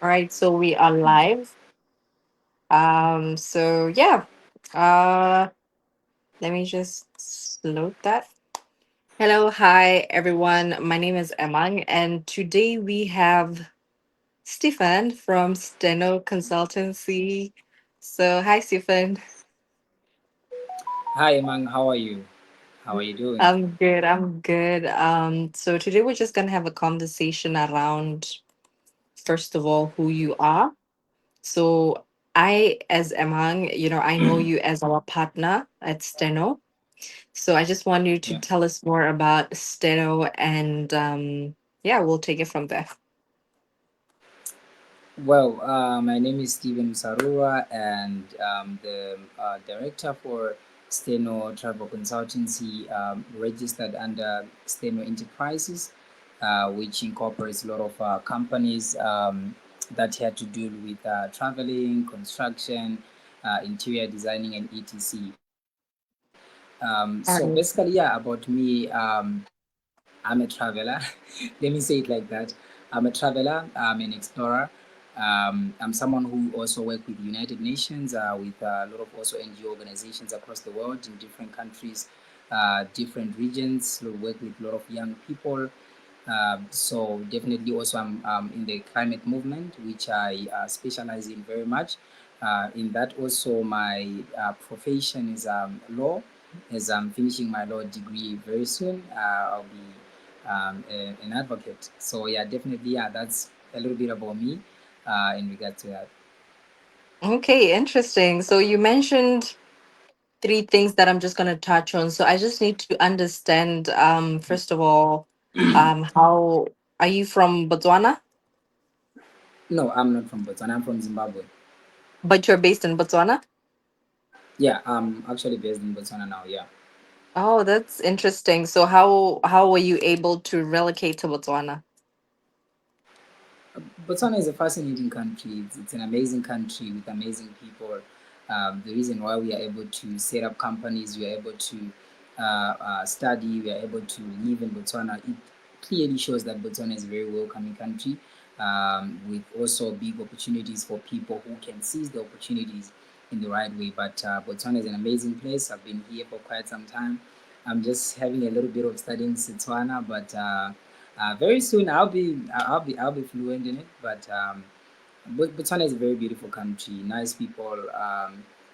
All right, so we are live. So yeah. Uh Let me just load that. Hello, hi everyone. My name is Emang and today we have Stefan from Steno Consultancy. So hi Stefan. Hi, Emang. How are you? How are you doing? I'm good. So today we're just gonna have a conversation around first of all who you are. So I as Emang, I know you as our partner at Steno. So I just want you to Yeah. tell us more about Steno and yeah, we'll take it from there. Well, my name is Steven Sarura, and the director for Steno Travel Consultancy, registered under Steno Enterprises, which incorporates a lot of companies that had to do with traveling, construction, interior designing, and etc. So All basically, right. yeah, about me, I'm a traveler. Let me say it like that. I'm a traveler. I'm an explorer. I'm someone who also work with United Nations, with a lot of also NGO organizations across the world in different countries, different regions. We work with a lot of young people. So definitely also I'm in the climate movement, which I specialize in very much. In that also my profession is law. As I'm finishing my law degree very soon, I'll be an advocate. So yeah, definitely, yeah, that's a little bit about me in regard to that. Okay, interesting. So you mentioned three things that I'm just going to touch on. So I just need to understand first of all how are you from Botswana? No, I'm not from Botswana. I'm from Zimbabwe. But you're based in Botswana? Yeah, I'm actually based in Botswana now. Yeah. Oh, that's interesting. So how were you able to relocate to Botswana? Botswana is a fascinating country. It's an amazing country with amazing people. The reason why we are able to set up companies, we are able to study, we are able to live in Botswana, it clearly shows that Botswana is a very welcoming country, with also big opportunities for people who can seize the opportunities in the right way. But Botswana is an amazing place. I've been here for quite some time. I'm just having a little bit of studying Setswana, but very soon I'll be fluent in it. But Botswana is a very beautiful country, nice people.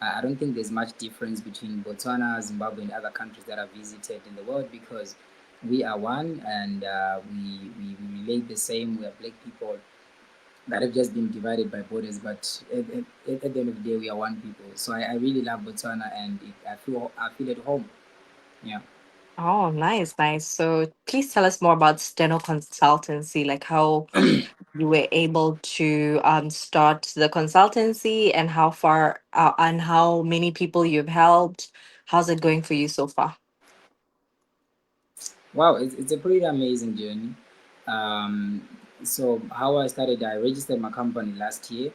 I don't think there's much difference between Botswana, Zimbabwe, and other countries that I've visited in the world because we are one and we relate the same. We are black people that have just been divided by borders, but at the end of the day, we are one people. So I really love Botswana and I feel at home. Yeah. Oh, nice, nice. So please tell us more about Steno Consultancy, like how you were able to start the consultancy and how far and how many people you've helped. How's it going for you so far? Wow, it's a pretty amazing journey. Um, so how I started, I registered my company last year,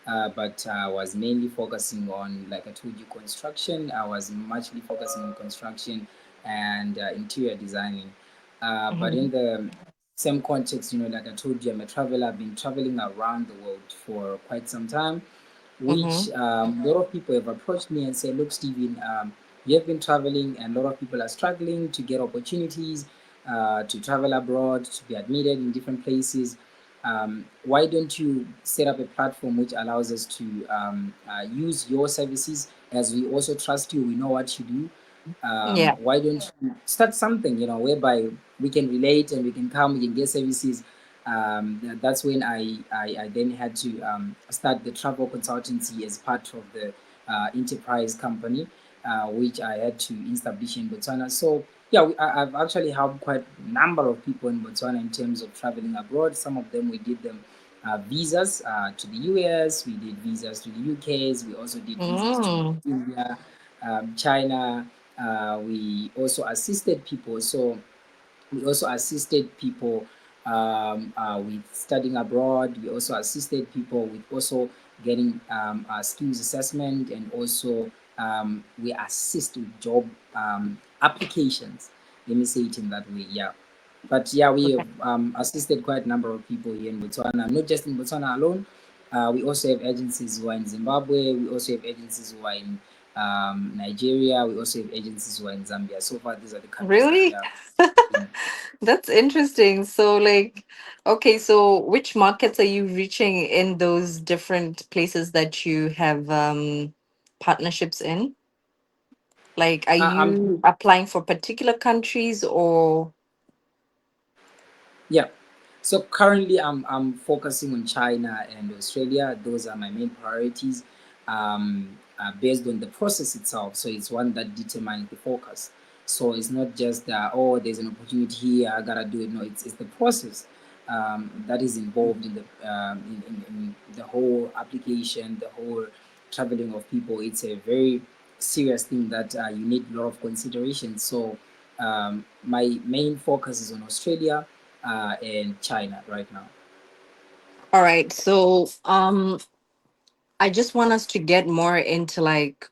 but I was mainly focusing on, like I told you, construction. I was muchly focusing on construction and interior designing. But Mhm. in the same context, like I told you, I'm a traveler. I've been traveling around the world for quite some time, which Mhm. a lot of people have approached me and said, look, Steven, you have been traveling and a lot of people are struggling to get opportunities to travel abroad, to be admitted in different places. Why don't you set up a platform which allows us to use your services, as we also trust you, we know what you do. Yeah. Why don't you start something, whereby we can relate and we can come, we can get services. That's when I then had to start the travel consultancy as part of the enterprise company, which I had to establish in Botswana. So yeah, I've actually helped quite a number of people in Botswana in terms of traveling abroad. Some of them we did them visas to the US, we did visas to the UKs, we also did visas to Mm. India, China. We also assisted people. So we also assisted people with studying abroad. We also assisted people with also getting skills assessment, and also we assist with job applications. Let me say it in that way. Yeah. But yeah, we Okay. have assisted quite a number of people here in Botswana, not just in Botswana alone. We also have agencies who are in Zimbabwe. We also have agencies who are in Nigeria. We also have agencies who are in Zambia. So far, these are the countries that we Really? have. In. That's interesting. So, like, okay, so which markets are you reaching in those different places that you have partnerships in? Like, are I'm you applying for particular countries or? Yeah. So currently, I'm focusing on China and Australia. Those are my main priorities, based on the process itself. So it's one that determines the focus. So it's not just oh, there's an opportunity here, I gotta do it. No, it's the process that is involved in in the whole application, the whole traveling of people. It's a very serious thing that you need a lot of consideration. So my main focus is on Australia and China right now. All right. So, I just want us to get more into like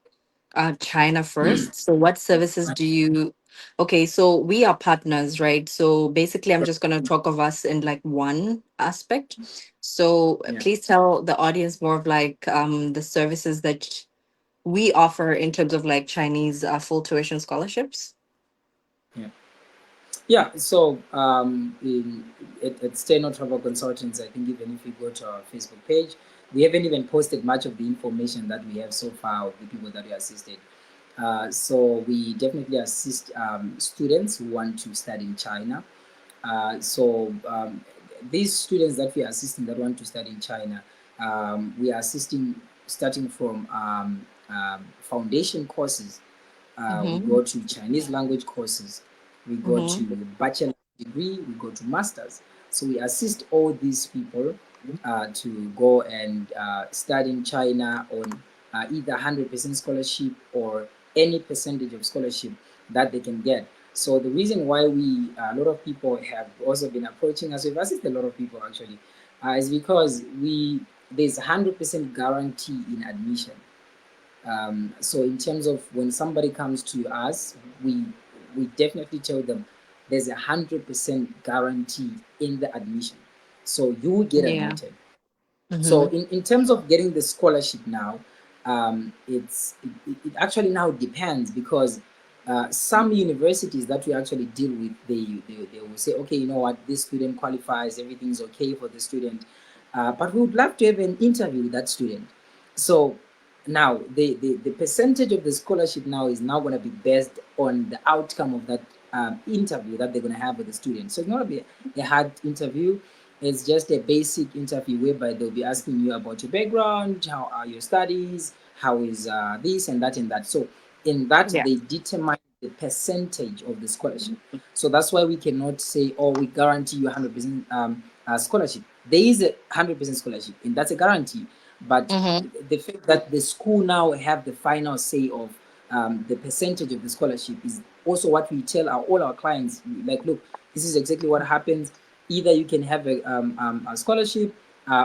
China first. So, what services do you? Okay, so we are partners, right? So basically, I'm just gonna talk of us in like one aspect. So Yeah, please tell the audience more of like the services that we offer in terms of like Chinese full tuition scholarships. yeah, yeah. So at Steno Travel Consultants, I think even if you go to our Facebook page, we haven't even posted much of the information that we have so far of the people that we assisted. So we definitely assist students who want to study in China. So these students that we are assisting that want to study in China, we are assisting starting from foundation courses. We Mm-hmm. go to Chinese language courses. We go to Mm-hmm. bachelor degree. We go to masters. So we assist all these people to go and study in China on either 100% scholarship or any percentage of scholarship that they can get. So the reason why a lot of people have also been approaching us, we've assisted a lot of people actually, is because there's 100% guarantee in admission. So in terms of when somebody comes to us, we definitely tell them there's 100% guarantee in the admission. So you will get Yeah. admitted. So Mm-hmm. in terms of getting the scholarship now, it actually now depends because some universities that we actually deal with, they will say, okay, you know what, this student qualifies, everything's okay for the student, but we would love to have an interview with that student. So now the percentage of the scholarship now is now going to be based on the outcome of that interview that they're going to have with the student. So it's not going to be a hard interview. It's just a basic interview whereby they'll be asking you about your background, how are your studies, how is this and that and that. So in that Yeah. they determine the percentage of the scholarship. So that's why we cannot say, oh, we guarantee you 100% scholarship. There is a 100% scholarship, and that's a guarantee. But Mm-hmm. the fact that the school now have the final say of the percentage of the scholarship is also what we tell all our clients. Like, look, this is exactly what happens. Either you can have a scholarship,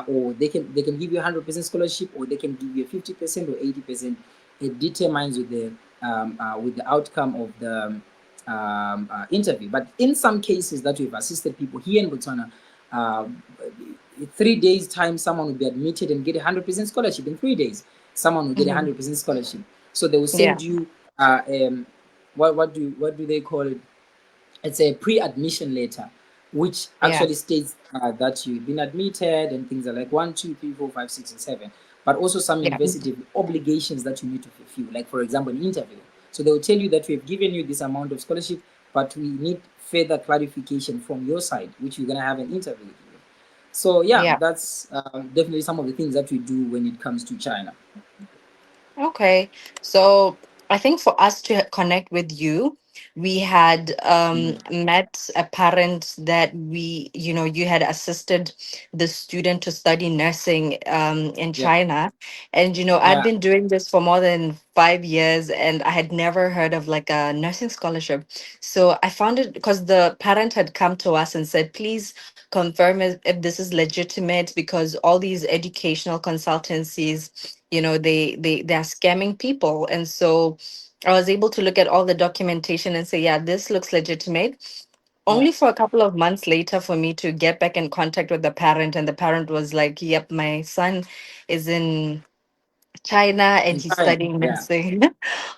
or they can give you 100% scholarship, or they can give you a 50% or 80%. It determines with the outcome of the interview. But in some cases that we've assisted people here in Botswana, uh, 3 days time, someone will be admitted and get a 100% scholarship. In 3 days, someone will get a Mm-hmm. 100% scholarship. So they will Yeah. send you what do they call it? It's a pre-admission letter, which Yeah. actually states that you've been admitted and things are like 1, 2, 3, 4, 5, 6, and 7. But also some Yeah. university obligations that you need to fulfill, like for example, an interview. So they will tell you that we have given you this amount of scholarship, but we need further clarification from your side, which you're gonna have an interview with you. So yeah, Yeah. that's definitely some of the things that we do when it comes to China. Okay. So I think for us to connect with you, we had Mm. met a parent that you had assisted the student to study nursing in Yeah, China. And, I'd yeah, been doing this for more than 5 years and I had never heard of like a nursing scholarship. So I found it because the parent had come to us and said, please confirm if this is legitimate because all these educational consultancies they're scamming people. And so I was able to look at all the documentation and say, yeah, this looks legitimate. Yeah. only for a couple of months later for me to get back in contact with the parent, and the parent was like, "Yep, my son is in China and In he's China. studying Yeah. nursing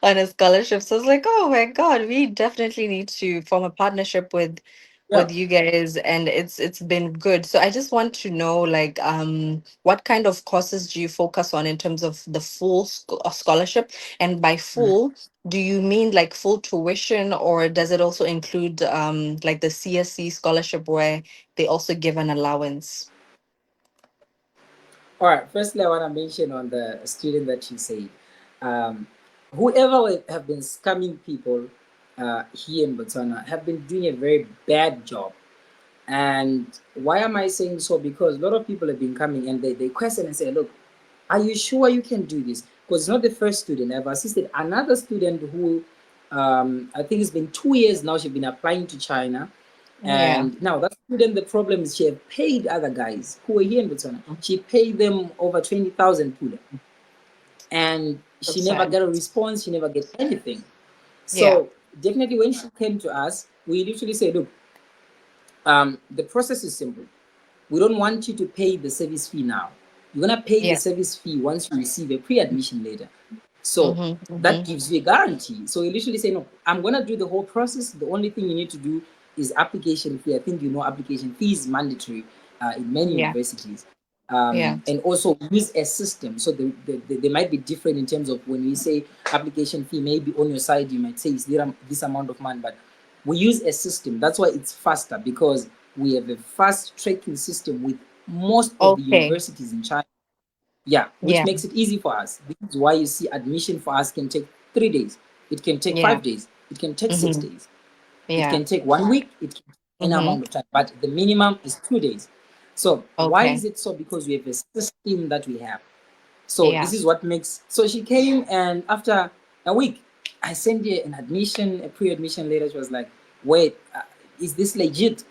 on a scholarship." So I was like, "Oh my God, we definitely need to form a partnership with Yeah. you guys," and it's been good. So I just want to know, like, what kind of courses do you focus on in terms of the full scholarship? And by Mhm. full, do you mean like full tuition, or does it also include like the CSC scholarship where they also give an allowance? All right. Firstly, I want to mention on the student that you said, um, whoever have been scamming people here in Botswana have been doing a very bad job. And why am I saying so? Because a lot of people have been coming and they question and say, look, are you sure you can do this? Because it's not the first student. I've assisted another student who I think it's been 2 years now. She's been applying to China. Yeah. And now that student, the problem is she had paid other guys who were here in Botswana. She paid them over 20,000 pula. And she That's never sad. got a response. She never get anything. Yeah. So definitely when she came to us, we literally said, look, the process is simple. We don't want you to pay the service fee now. You're gonna pay the Yeah. service fee once you receive a pre-admission letter. So Mm-hmm. that Mm-hmm. gives you a guarantee. So you literally say, no, I'm gonna do the whole process. The only thing you need to do is application fee. I think you know application fee is mandatory in many Yeah. universities. Yeah. And also use a system. So they might be different in terms of when we say application fee, maybe on your side you might say it's this amount of money, but we use a system. That's why it's faster because we have a fast tracking system with most of the Okay. universities in China. Yeah, which Yeah. makes it easy for us. This is why you see admission for us can take 3 days. It can take Yeah. 5 days. It can take six Mm-hmm. days. It Yeah. can take 1 week. It can take any Mm-hmm. amount of time, but the minimum is 2 days. So why Okay. is it so? Because we have a system that we have. So Yeah. this is what makes. So she came, and after a week, I sent her an admission, a pre-admission letter. She was like, "Wait, is this legit?"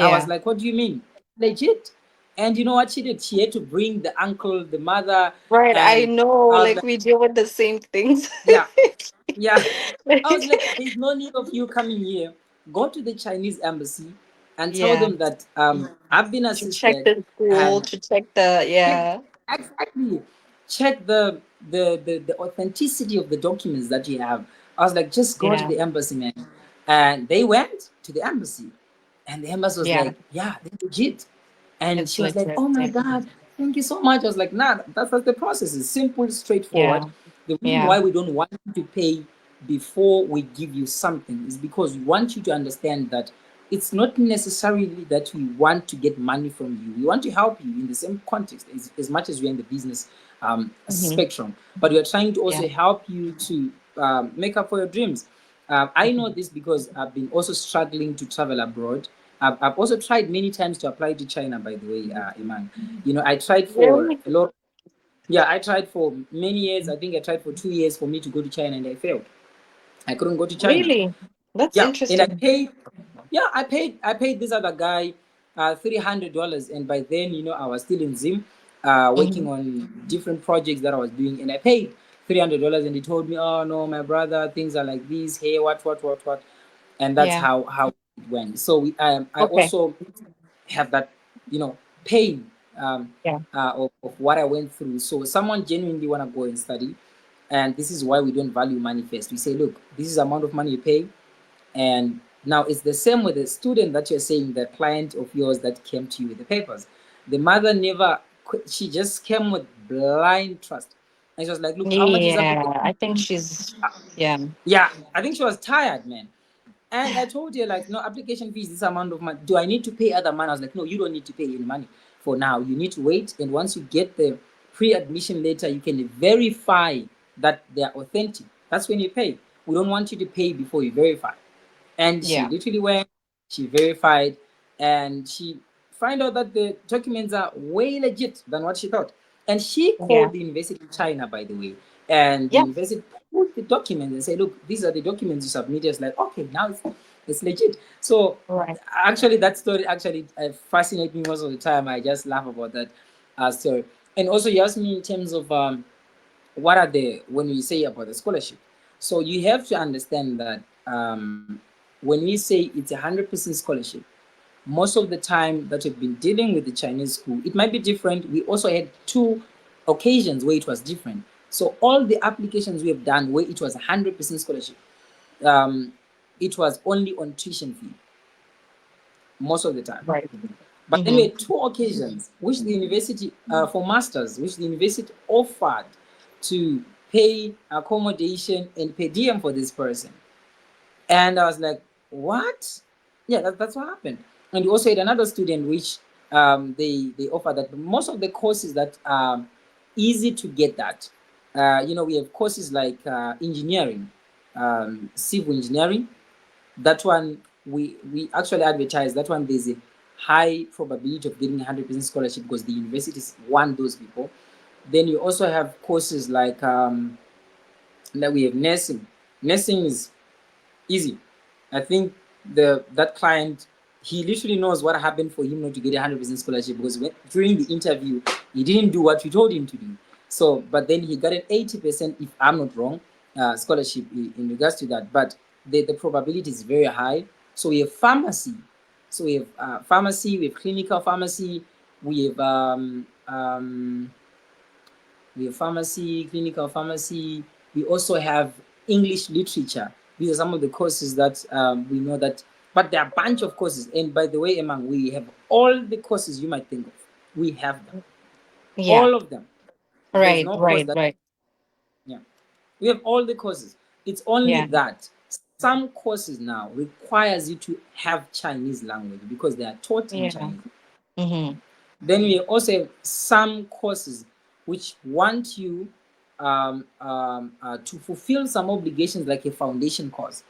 I was Yeah. like, "What do you mean? Legit?" And you know what she did? She had to bring the uncle, the mother, Right. I and know, I was like like, we deal with the same things. "Yeah, yeah." I was like, Like, "There's no need of you coming here. Go to the Chinese embassy and tell yeah. them that I've been To check assisted the school, and to check the, check yeah. exactly check the authenticity of the documents that you have." I was like, "Just go to Yeah. the embassy, man." And they went to the embassy, and the embassy was Yeah. like, "Yeah, they're legit." And It's she was like, legit. "Oh my Yeah. god, thank you so much." I was like, "Nah, that's the process. It's simple, straightforward. Yeah. The reason Yeah. why we don't want you to pay before we give you something is because we want you to understand that it's not necessarily that we want to get money from you. We want to help you in the same context as much as we're in the business Mm-hmm. spectrum, but we are trying to Yeah. also help you to make up for your dreams." I know this because I've been also struggling to travel abroad. I've also tried many times to apply to China, by the way, Iman. You know, I tried for Really? a lot. Yeah, I tried for many years. I think I tried for 2 years for me to go to China and I failed. I couldn't go to China. Really? That's Yeah, and I interesting. paid. Yeah, I paid this other guy $300, and by then I was still in Zim, Mm-hmm. working on different projects that I was doing, and I paid $300, and he told me, "Oh no, my brother, things are like this. Hey, what," and that's Yeah. how it went. So I Okay. also have that pain Yeah. of what I went through. So someone genuinely want to go and study, and this is why we don't value money first. We say, look, this is the amount of money you pay, and now it's the same with the student that you're saying, the client of yours that came to you with the papers. The mother never, she just came with blind trust. And she was like, look, how much is Yeah. application? I think she's, yeah. Yeah, I think she was tired, man. And I told her, like, no, application fees, this amount of money. Do I need to pay other money? I was like, no, you don't need to pay any money for now. You need to wait. And once you get the pre admission letter, you can verify that they are authentic. That's when you pay. We don't want you to pay before you verify. And she Yeah. literally went, she verified, and she find out that the documents are way legit than what she thought. And she Yeah. called the University of China, by the way, and the Yeah. university pulled the documents and said, look, these are the documents you submitted. It's like, okay, now it's legit. So Right. actually that story actually fascinates me most of the time. I just laugh about that story. And also you asked me in terms of what are the when you say about the scholarship. So you have to understand that when we say it's 100% scholarship, most of the time that we've been dealing with the Chinese school, it might be different. We also had two occasions where it was different. So all the applications we have done where it was 100% scholarship, um, it was only on tuition fee most of the time. Right. But then we Mm-hmm. had two occasions which the university, for masters, which the university offered to pay accommodation and per diem for this person. And I was like, what? Yeah, that's what happened. And we also had another student which they offer that most of the courses that are easy to get that. We have courses like engineering, civil engineering. That one we actually advertise. That one there's a high probability of getting 100% scholarship because the universities want those people. Then you also have courses like that we have nursing. Nursing is easy. I think that client, he literally knows what happened for him not to get a 100% scholarship because during the interview he didn't do what we told him to do. So, but then he got an 80%, if I'm not wrong, scholarship in regards to that. But the probability is very high. So we have pharmacy. So we have pharmacy, we have clinical pharmacy, we have pharmacy, clinical pharmacy. We also have English literature. These are some of the courses that we know that, but there are a bunch of courses. And by the way, Emang, we have all the courses you might think of. We have them, Yeah. all of them. There's Right. no course Right. that, Right. yeah. We have all the courses. It's only Yeah. that some courses now requires you to have Chinese language because they are taught in Yeah. Chinese. Mm-hmm. Then we also have some courses which want you to fulfill some obligations like a foundation course.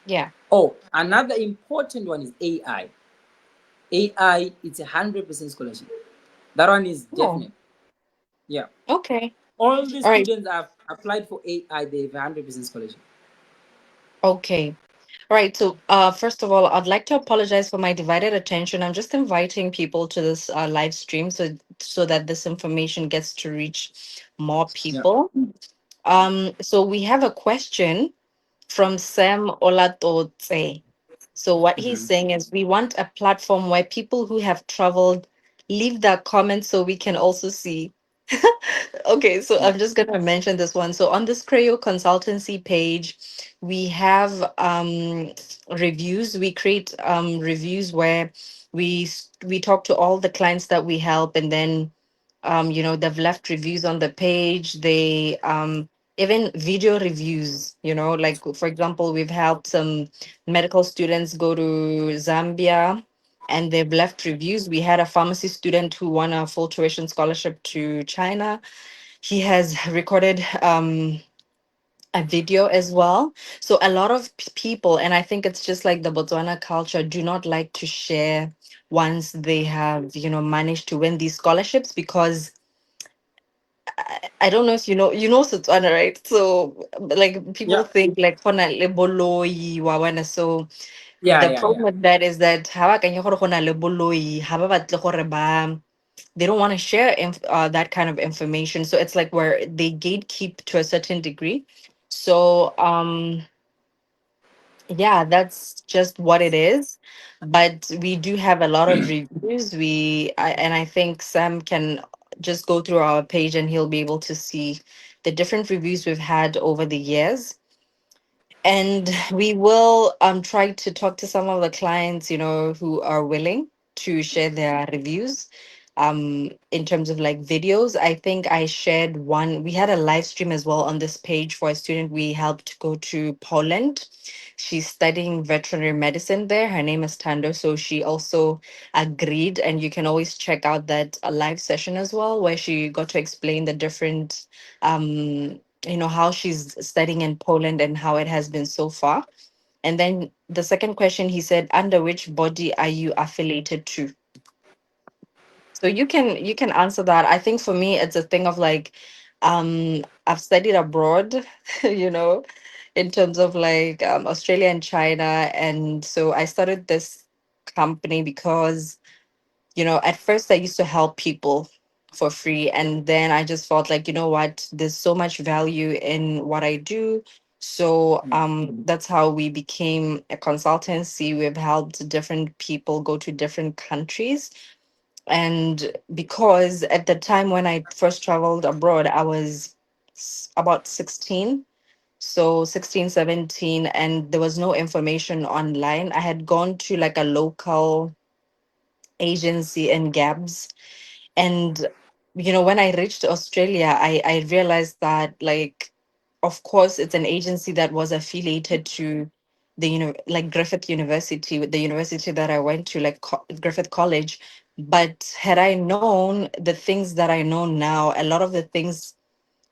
Yeah. Oh, another important one is AI. AI, it's 100% scholarship. That one is Oh. definite. Yeah. Okay. All the All right. students have applied for AI, they have 100% scholarship. Okay. All right. So, first of all, I'd like to apologize for my divided attention. I'm just inviting people to this live stream so that this information gets to reach more Yeah. people. So we have a question from Sam Olatotse. So what he's Mm-hmm. saying is we want a platform where people who have traveled leave their comments so we can also see. Okay, so Yeah. I'm just gonna mention this one. So on this Creo consultancy page, we have reviews. We create reviews where we talk to all the clients that we help, and then they've left reviews on the page. They even video reviews, like for example, we've helped some medical students go to Zambia and they've left reviews. We had a pharmacy student who won a full tuition scholarship to China. He has recorded a video as well. So a lot of people, and I think it's just like the Botswana culture, do not like to share once they have, managed to win these scholarships because I don't know if you know Setswana, right? So like people Yeah. think like "Gona le boloi wa bona." So Yeah. the Yeah. problem Yeah. with that is that ha ba akanya gore go na le boloi, ha ba batle gore they don't want to share that kind of information. So it's like where they gatekeep to a certain degree. So yeah, that's just what it is. But we do have a lot of reviews. And I think Sam can just go through our page and he'll be able to see the different reviews we've had over the years. And we will try to talk to some of the clients, who are willing to share their reviews. In terms of like videos, I think I shared one. We had a live stream as well on this page for a student we helped go to Poland. She's studying veterinary medicine there. Her name is Tando. So she also agreed, and you can always check out that live session as well, where she got to explain the different how she's studying in Poland and how it has been so far. And then the second question, he said, under which body are you affiliated to? So you can answer that. I think for me, it's a thing of like, I've studied abroad, you know, in terms of like Australia and China, and so I started this company because at first I used to help people for free. And then I just felt like, what, there's so much value in what I do. So Mm. that's how we became a consultancy. We've helped different people go to different countries. And because at the time when I first traveled abroad, I was about 16. So 16, 17, and there was no information online. I had gone to like a local agency in Gabs. And, when I reached Australia, I realized that, like, of course, it's an agency that was affiliated to like Griffith University, with the university that I went to, like Griffith College. But had I known the things that I know now, a lot of the things,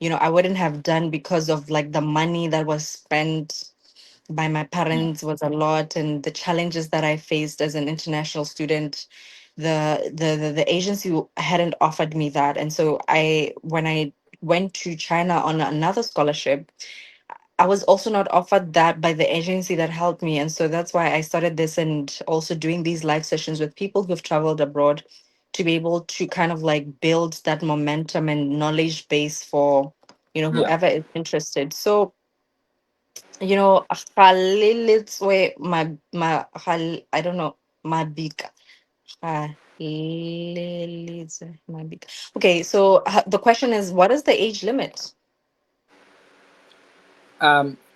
I wouldn't have done because of like the money that was spent by my Yeah. parents was a lot, and the challenges that I faced as an international student. The agency hadn't offered me that. And so when I went to China on another scholarship, I was also not offered that by the agency that helped me. And so that's why I started this, and also doing these live sessions with people who've traveled abroad, to be able to kind of like build that momentum and knowledge base for, Yeah. whoever is interested. So, Galilitswe I don't know, Mabika. Galilitswe Mabika. Okay, so the question is, what is the age limit?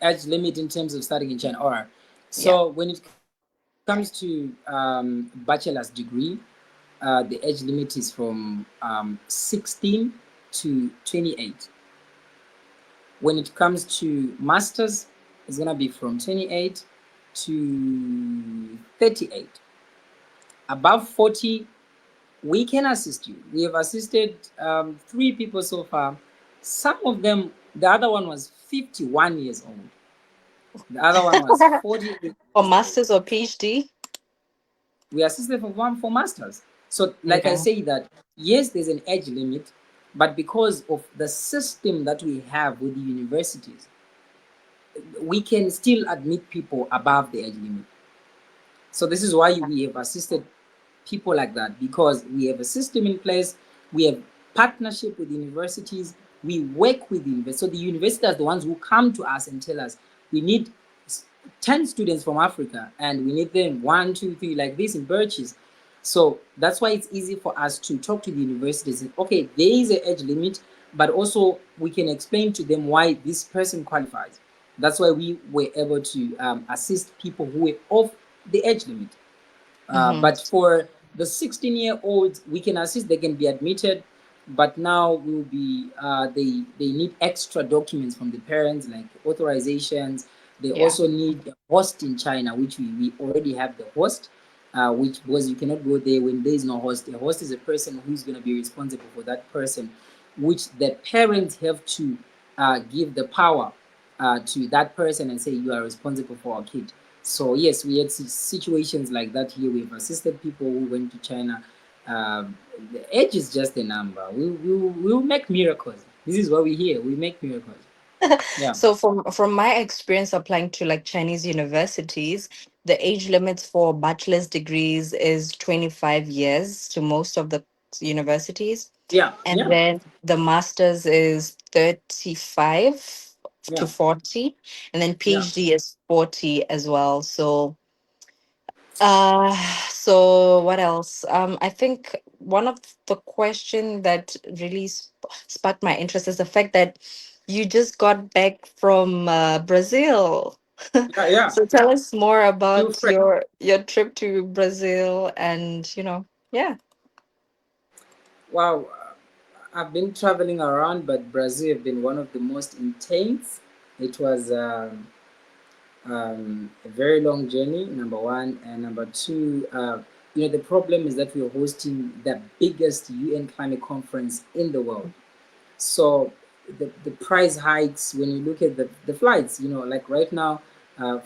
Age limit in terms of studying in China. All right. Yeah. So when it comes to bachelor's degree, the age limit is from 16 to 28. When it comes to masters, it's gonna be from 28 to 38. Above 40, we can assist you. We have assisted 3 people so far. Some of them, the other one was 51 years old. The other one was 48 Or years old. masters or PhD? We assisted for one for masters. So, like I Yeah. say, that yes, there's an age limit, but because of the system that we have with the universities, we can still admit people above the age limit. So this is why we have assisted people like that, because we have a system in place. We have partnership with universities. We work with the university. So the universities are the ones who come to us and tell us we need 10 students from Africa and we need them 1, 2, 3 like this in Birches. So that's why it's easy for us to talk to the universities. Okay, there is an age limit, but also we can explain to them why this person qualifies. That's why we were able to assist people who were off the age limit. Mm-hmm. But for the 16-year-olds, we can assist. They can be admitted, but now will be they need extra documents from the parents, like authorizations. They Yeah. also need a host in China, which we already have the host. Which was you cannot go there when there is no host. A host is a person who's going to be responsible for that person, which the parents have to give the power to that person and say you are responsible for our kid. So yes, we had situations like that here. We've assisted people who went to China. The age is just a number. We'll make miracles. This is what we hear. We make miracles. Yeah. So from my experience applying to like Chinese universities, the age limits for bachelor's degrees is 25 years to most of the universities. Yeah. And Yeah. then the master's is 35 to Yeah. 40. And then Yeah. PhD is 40 as well. Uh, so what else? I think one of the question that really sparked my interest is the fact that you just got back from Brazil. Yeah. Yeah. So tell us more Feel about free. your trip to Brazil, and yeah. Wow. I've been traveling around, but Brazil have been one of the most intense. It was a very long journey, number one, and number two, the problem is that we are hosting the biggest UN climate conference in the world. So the price hikes, when you look at the flights, like right now,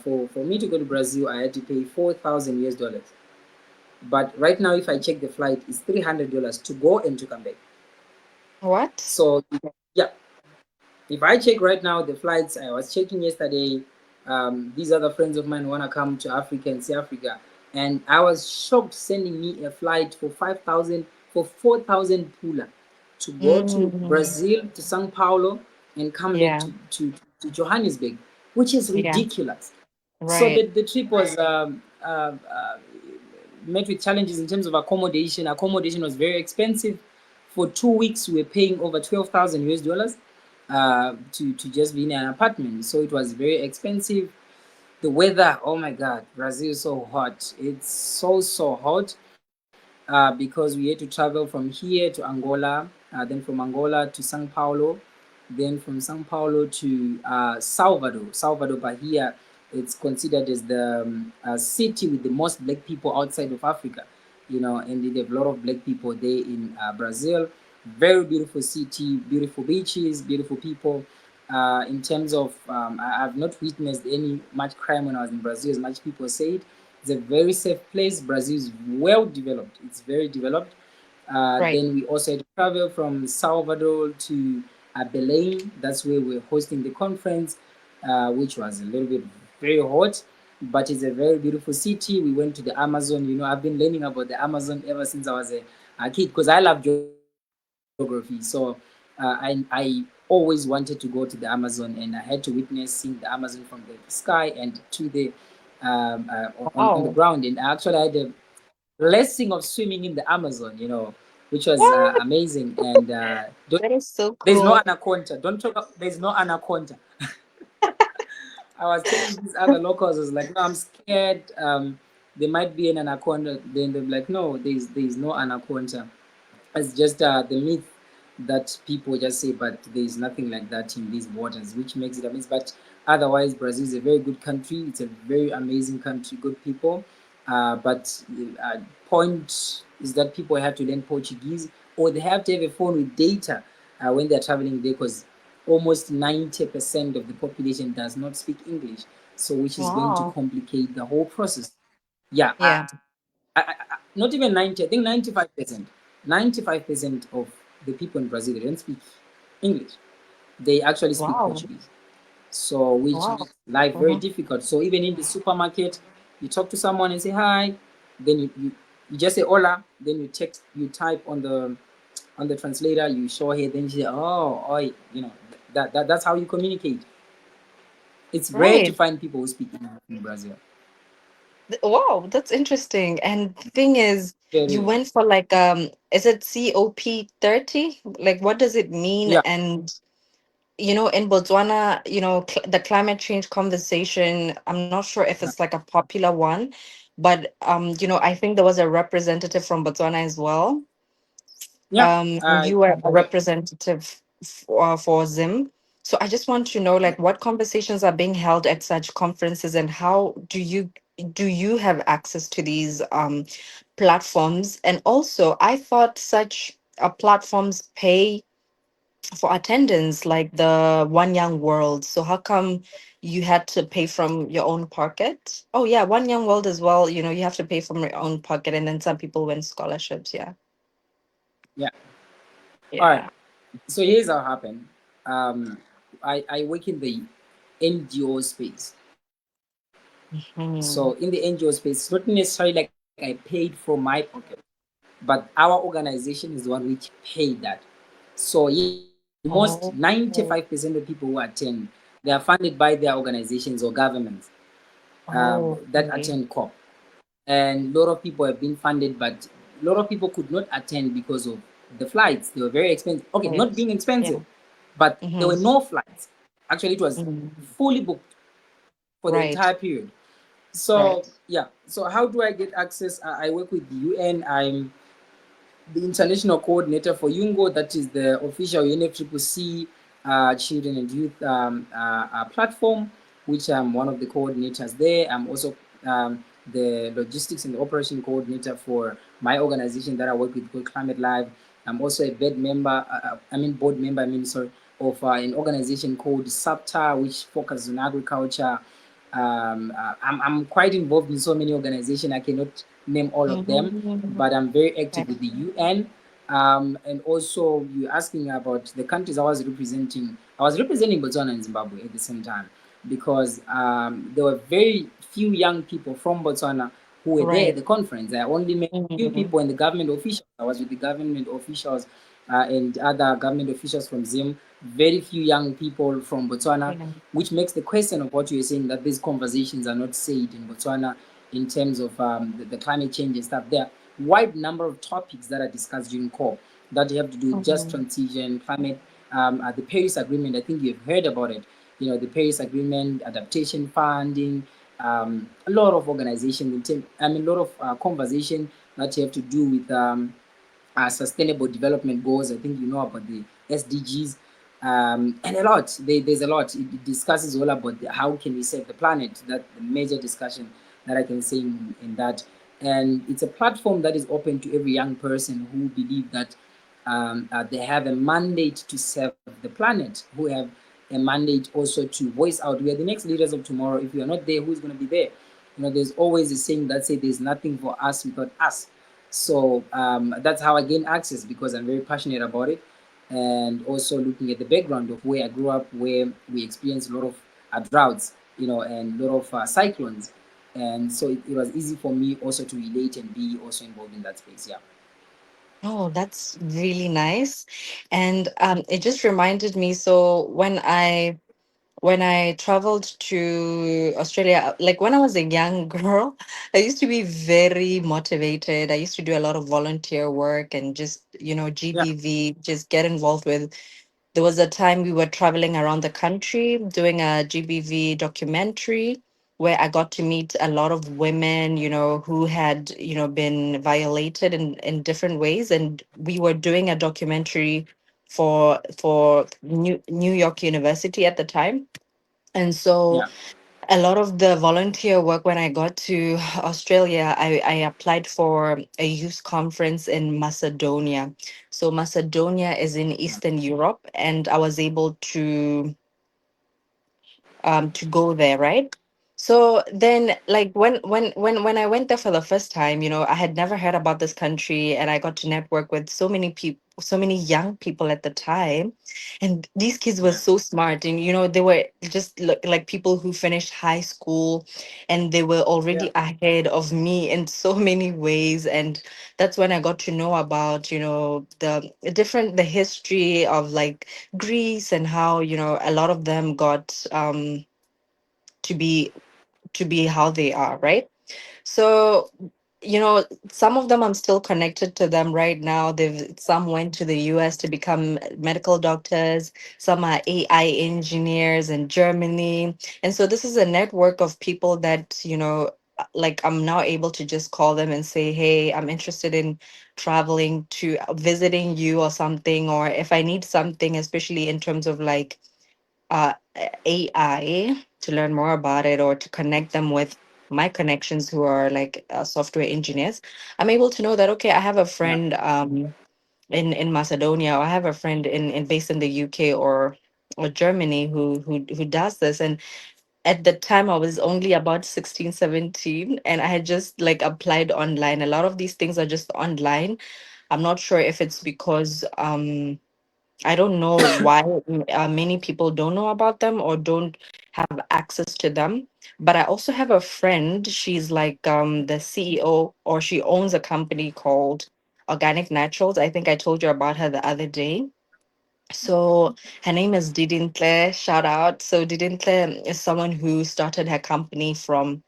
for me to go to Brazil, I had to pay 4,000 US dollars. But right now, if I check the flight, it's $300 to go and to come back. What? So yeah, if I check right now the flights, I was checking yesterday. These other friends of mine want to come to Africa and see Africa, and I was shocked sending me a flight for 5,000 for 4,000 pula to go to Mm, Brazil to Sao Paulo and come back yeah. to Johannesburg. which is Yeah. ridiculous. So Right. the trip was met with challenges in terms of accommodation. Accommodation was very expensive. For 2 weeks, we were paying over 12,000 US dollars to just be in an apartment. So it was very expensive. The weather, oh my God, Brazil is so hot. It's so hot because we had to travel from here to Angola, then from Angola to Sao Paulo, then from Sao Paulo to Salvador. Salvador Bahia, it's considered as the city with the most black people outside of Africa, you know, and they have a lot of black people there in Brazil. Very beautiful city, beautiful beaches, beautiful people. In terms of, I've not witnessed any much crime when I was in Brazil, as much people say it. It's a very safe place. Brazil is well developed. It's very developed. Right. Then we also had to travel from Salvador to Belém. That's where we're hosting the conference, which was a little bit very hot, but it's a very beautiful city. We went to the Amazon. You know, I've been learning about the Amazon ever since I was a kid because I love geography. So I always wanted to go to the Amazon, and I had to witness seeing the Amazon from the sky and to the on the Wow. ground. And I actually had a blessing of swimming in the Amazon, you know, which was What? amazing. And That is so there's no cool. anaconda. Don't talk. There's no anaconda. I was telling these other locals, I was like, no, I'm scared. There might be an anaconda. Then they're like, no, there's no anaconda. It's just the myth that people just say, but there's nothing like that in these waters, which makes it amazing. But otherwise, Brazil is a very good country. It's a very amazing country, good people. But point is that people have to learn Portuguese, or they have to have a phone with data when they're traveling there, because almost 90% of the population does not speak English. So, which is going to Wow. complicate the whole process. Yeah, Yeah. not even 90, I think 95%. 95% of the people in Brazil, they don't speak English. They actually speak Wow. Portuguese. So, which Wow. makes life very Hmm. difficult. So, even in the supermarket, you talk to someone and say hi, then you just say hola, then you text, you type on the translator, you show her, then you say, oh, oi, you know, that's how you communicate. It's rare to Right. find people who speak English in Brazil. Wow, that's interesting. And the thing is, you Very, went for like is it COP30? Like what does it mean? yeah, And in Botswana, the climate change conversation, I'm not sure if it's like a popular one, but I think there was a representative from Botswana as well. yeah. You were a representative for Zim. So I just want to know, like, what conversations are being held at such conferences, and how do you have access to these platforms? And also, I thought such platforms pay for attendance, like the One Young World. So how come you had to pay from your own pocket? Oh yeah, One Young World as well. You have to pay from your own pocket, and then some people win scholarships. Yeah, yeah. All right. yeah. So here's how it happened. Um, I work in the NGO space. So in the Mhm. NGO space, it's not necessarily like I paid from my pocket, but our organization is the one which paid that. So yes, almost Oh, 95% of people who attend, they are funded by their organizations or governments oh, that okay. attend COP. And a lot of people have been funded, but a lot of people could not attend because of the flights. They were very expensive. Okay, not Yes. being Yeah. expensive, but there were Mm-hmm. no flights. Actually, it was Mm. fully booked for the Right. entire period. So Right. yeah. So how do I get access? I work with the UN. I'm the international coordinator for UNGO, that is the official UNFCCC children and youth platform, which I'm one of the coordinators there. I'm also the logistics and operation coordinator for my organization that I work with called Climate Live. I'm also a board member, sorry, of an organization called SAPTA, which focuses on agriculture. I'm quite involved in so many organizations. I cannot name all of them, Mm-hmm. but I'm very active Right. with the UN. And also, you asking about the countries I was representing. I was representing Botswana and Zimbabwe at the same time because there were very few young people from Botswana who were there at Right. the conference. I only met few Mm-hmm. people and the government officials. I was with the government officials and other government officials from Zim. Very few young people from Botswana, Yeah. which makes the question of what you're saying, that these conversations are not said in Botswana in terms of the climate change and stuff. There are wide number of topics that are discussed during COP that have to do with just Mm-hmm. transition, climate, the Paris Agreement. I think you've heard about it. You know, the Paris Agreement, adaptation funding, a lot of organizations, a lot of conversation that you have to do with sustainable development goals. I think you know about the SDGs, and a lot. There's a lot. It discusses all about how can we save the planet. That the major discussion that I can say in that. And it's a platform that is open to every young person who believe that they have a mandate to serve the planet, who have a mandate also to voice out. We are the next leaders of tomorrow. If we are not there, who's going to be there? You know, there's always a saying that say there's nothing for us without us. So that's how I gain access, because I'm very passionate about it, and also looking at the background of where I grew up, where we experienced a lot of droughts, you know, and a lot of cyclones, and so it was easy for me also to relate and be also involved in that space. Yeah. Oh, that's really nice. And it just reminded me, so when I traveled to Australia, like when I was a young girl, I used to be very motivated. I used to do a lot of volunteer work and just, Yeah. GBV, just get involved with. There was a time we were traveling around the country doing a GBV documentary where I got to meet a lot of women, who had, been violated in different ways. And we were doing a documentary for New York University at the time. And so Yeah. a lot of the volunteer work when I got to Australia, I applied for a youth conference in Macedonia. So Macedonia is in Eastern Europe, and I was able to go there, right? So then, like when I went there for the first time, I had never heard about this country, and I got to network with so many people, so many young people at the time, and these kids were Yeah. so smart, and they were just like people who finished high school, and they were Yeah. already ahead of me in so many ways, and that's when I got to know about the history of like Greece, and how a lot of them got to be how they are, right? So, some of them I'm still connected to them right now. Some went to the US to become medical doctors, some are AI engineers in Germany. And so this is a network of people that, like I'm now able to just call them and say, hey, I'm interested in traveling to visiting you or something, or if I need something, especially in terms of like AI, to learn more about it or to connect them with my connections who are like software engineers. I'm able to know that, okay, I have a Yeah. friend in Macedonia, or I have a friend in based in the UK or Germany who does this. And at the time I was only about 16, 17, and I had just like applied online. A lot of these things are just online. I'm not sure if it's because I don't know why many people don't know about them or don't have access to them. But I also have a friend. She's like the CEO, or she owns a company called Organic Naturals. I think I told you about her the other day. So her name is Didintle. Shout out. So Didintle is someone who started her company from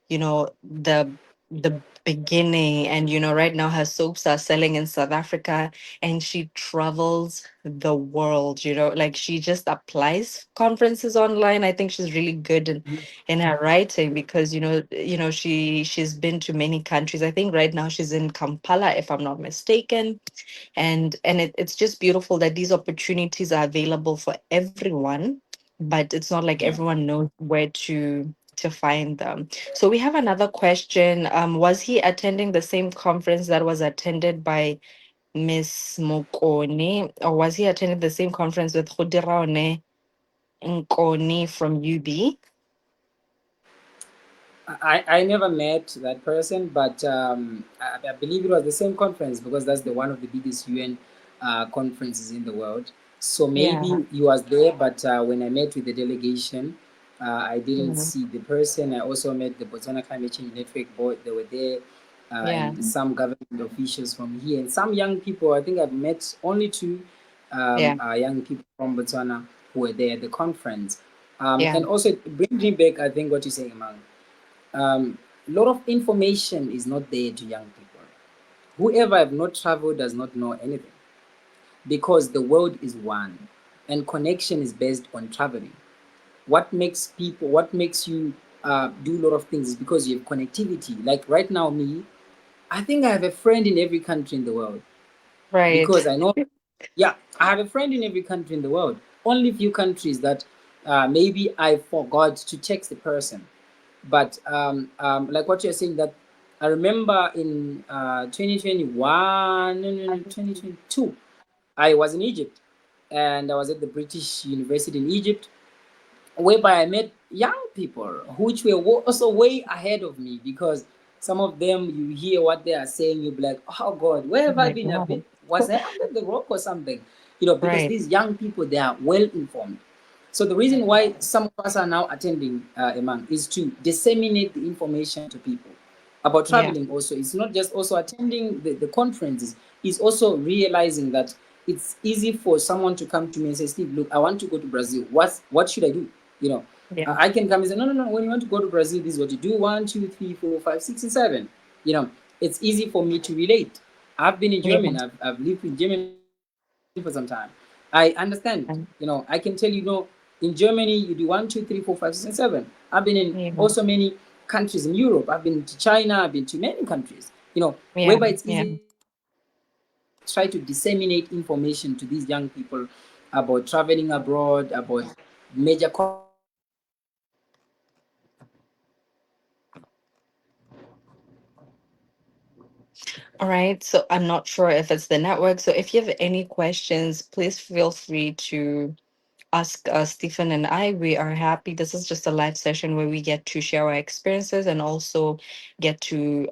the beginning, and right now her soaps are selling in South Africa, and she travels the world, like she just applies conferences online. I think she's really good Mhm. in her writing, because she's been to many countries. I think right now she's in Kampala, if I'm not mistaken. And it's just beautiful that these opportunities are available for everyone, but it's not like Yeah. everyone knows where to find them. So we have another question. Was he attending the same conference that was attended by Miss Mokoni, or was he attending the same conference with Khudiraone Nkoni from UB? I never met that person, but I believe it was the same conference, because that's the one of the biggest UN conferences in the world. So Yeah. maybe he was there, but when I met with the delegation, I didn't Mhm. see the person. I also met the Botswana Climate Change Network board. They were there, Yeah. and some government officials from here, and some young people. I think I've met only two Yeah. young people from Botswana who were there at the conference. Yeah. And also, it brings me back, I think, what you're saying, Amang. A lot of information is not there to young people. Whoever have not traveled does not know anything because the world is one and connection is based on traveling. What makes you do a lot of things is because you have connectivity. Like right now, me, I think I have a friend in every country in the world Right. because I know, yeah, I have a friend in every country in the world. Only few countries that maybe I forgot to text the person. But like what you're saying, that I remember in 2021, no, no, no, 2022, I was in Egypt and I was at the British University in Egypt, whereby I met young people which were also way ahead of me because some of them, you hear what they are saying, you be like, oh God, where Oh have I my been? God. Was I under the rock or something? You know, because Right. these young people, they are well informed. So the reason why some of us are now attending Eman is to disseminate the information to people about Yeah. traveling. Also, it's not just also attending the conferences, it's also realizing that it's easy for someone to come to me and say, Steve, look, I want to go to Brazil. What should I do? You know, Yeah. I can come and say, no, no, no. When you want to go to Brazil, this is what you do: one, two, three, four, five, six, and seven. You know, it's easy for me to relate. I've been in Yeah. Germany. I've lived in Germany for some time. I understand. You know, I can tell you, no, in Germany you do one, two, three, four, five, six, and seven. I've been in Yeah. also many countries in Europe. I've been to China. I've been to many countries. You know, Yeah. whereby it's Yeah. easy for me to try to disseminate information to these young people about traveling abroad, about major conferences, about conferences that are happening All right. So I'm not sure if it's the network. So if you have any questions, please feel free to ask Stephen and I. We are happy. This is just a live session where we get to share our experiences and also get to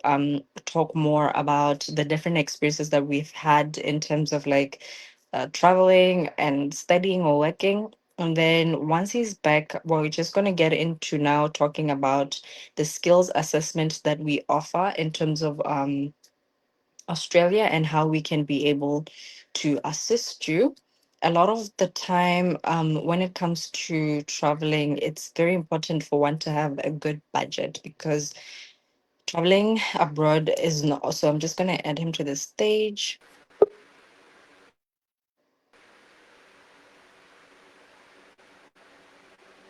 talk more about the different experiences that we've had in terms of like traveling and studying or working. And then once he's back, we're just going to get into now talking about the skills assessment that we offer in terms of Australia and how we can be able to assist you. A lot of the time, when it comes to traveling, it's very important for one to have a good budget because traveling abroad is not. So I'm just going to add him to the stage.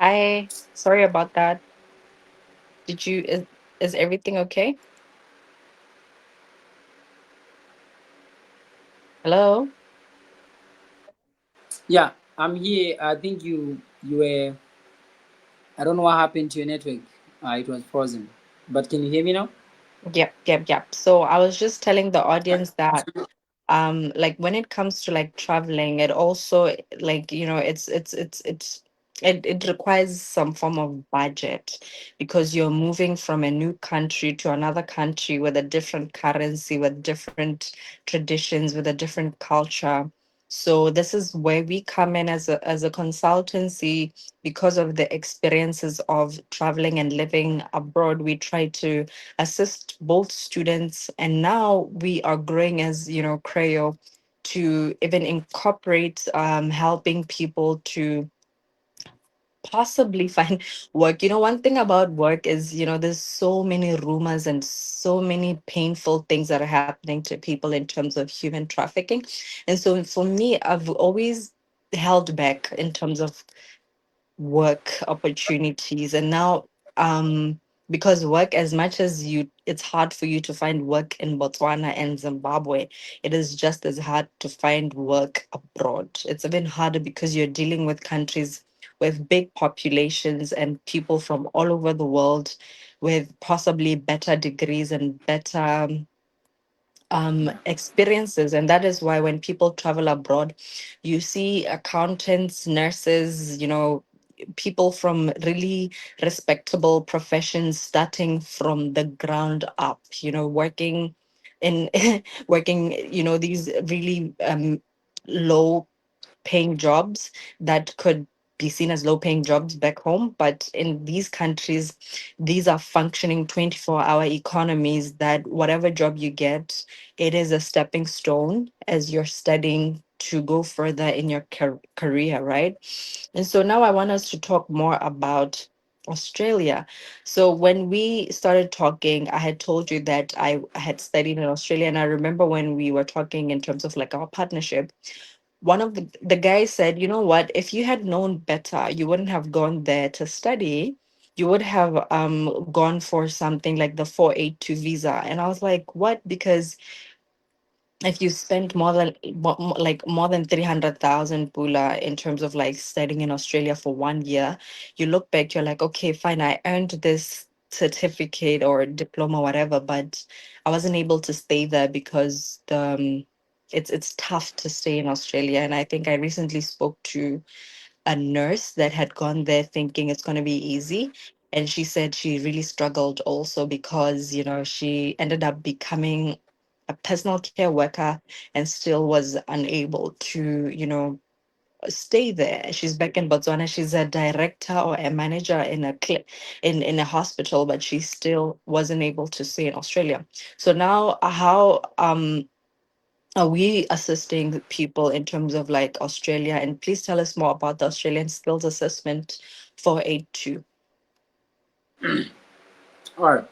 Hi, sorry about that. Did you, is everything okay? Hello? Yeah, I'm here. I think you were. I don't know what happened to your network. It was frozen. But can you hear me now? Yep, yep, yep. So I was just telling the audience that like when it comes to like traveling, it also like it requires some form of budget because you're moving from a new country to another country with a different currency, with different traditions, with a different culture. So this is where we come in as a consultancy. Because of the experiences of traveling and living abroad, we try to assist both students, and now we are growing as Creo to even incorporate helping people to possibly find work. One thing about work is, there's so many rumors and so many painful things that are happening to people in terms of human trafficking. And so for me, I've always held back in terms of work opportunities. And now, because work, as much as it's hard for you to find work in Botswana and Zimbabwe, it is just as hard to find work abroad. It's even harder because you're dealing with countries with big populations and people from all over the world with possibly better degrees and better Yeah. experiences. And that is why when people travel abroad, you see accountants, nurses, people from really respectable professions starting from the ground up, working in working, these really low paying jobs that could be seen as low paying jobs back home, but in these countries, these are functioning 24-hour economies that whatever job you get, it is a stepping stone as you're studying to go further in your career, right? And so now I want us to talk more about Australia. So when we started talking, I had told you that I had studied in Australia, and I remember when we were talking in terms of like our partnership, one of the guys said, you know what, if you had known better, you wouldn't have gone there to study. You would have gone for something like the 482 visa. And I was like, what? Because if you spend like more than 300,000 pula in terms of like studying in Australia for 1 year, you look back, you're like, okay, fine, I earned this certificate or diploma, whatever, but I wasn't able to stay there because it's tough to stay in Australia. And I think I recently spoke to a nurse that had gone there thinking it's going to be easy. And she said she really struggled also because, she ended up becoming a personal care worker and still was unable to, stay there. She's back in Botswana. She's a director or a manager in in a hospital, but she still wasn't able to stay in Australia. So now, how are we assisting people in terms of like Australia? And please tell us more about the Australian Skills Assessment 482. All right.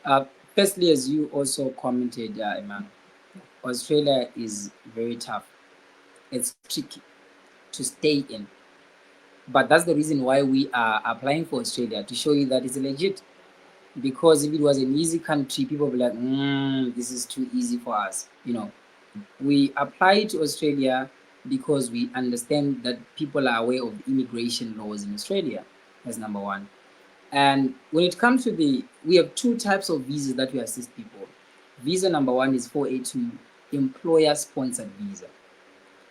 Uh, Firstly, as you also commented, Iman, Australia is very tough. It's tricky to stay in. But that's the reason why we are applying for Australia, to show you that it's legit. Because if it was an easy country, people would be like, this is too easy for us. We apply to Australia because we understand that people are aware of immigration laws in Australia. That's number one. And when it comes to we have two types of visas that we assist people. Visa number one is 482, employer sponsored visa.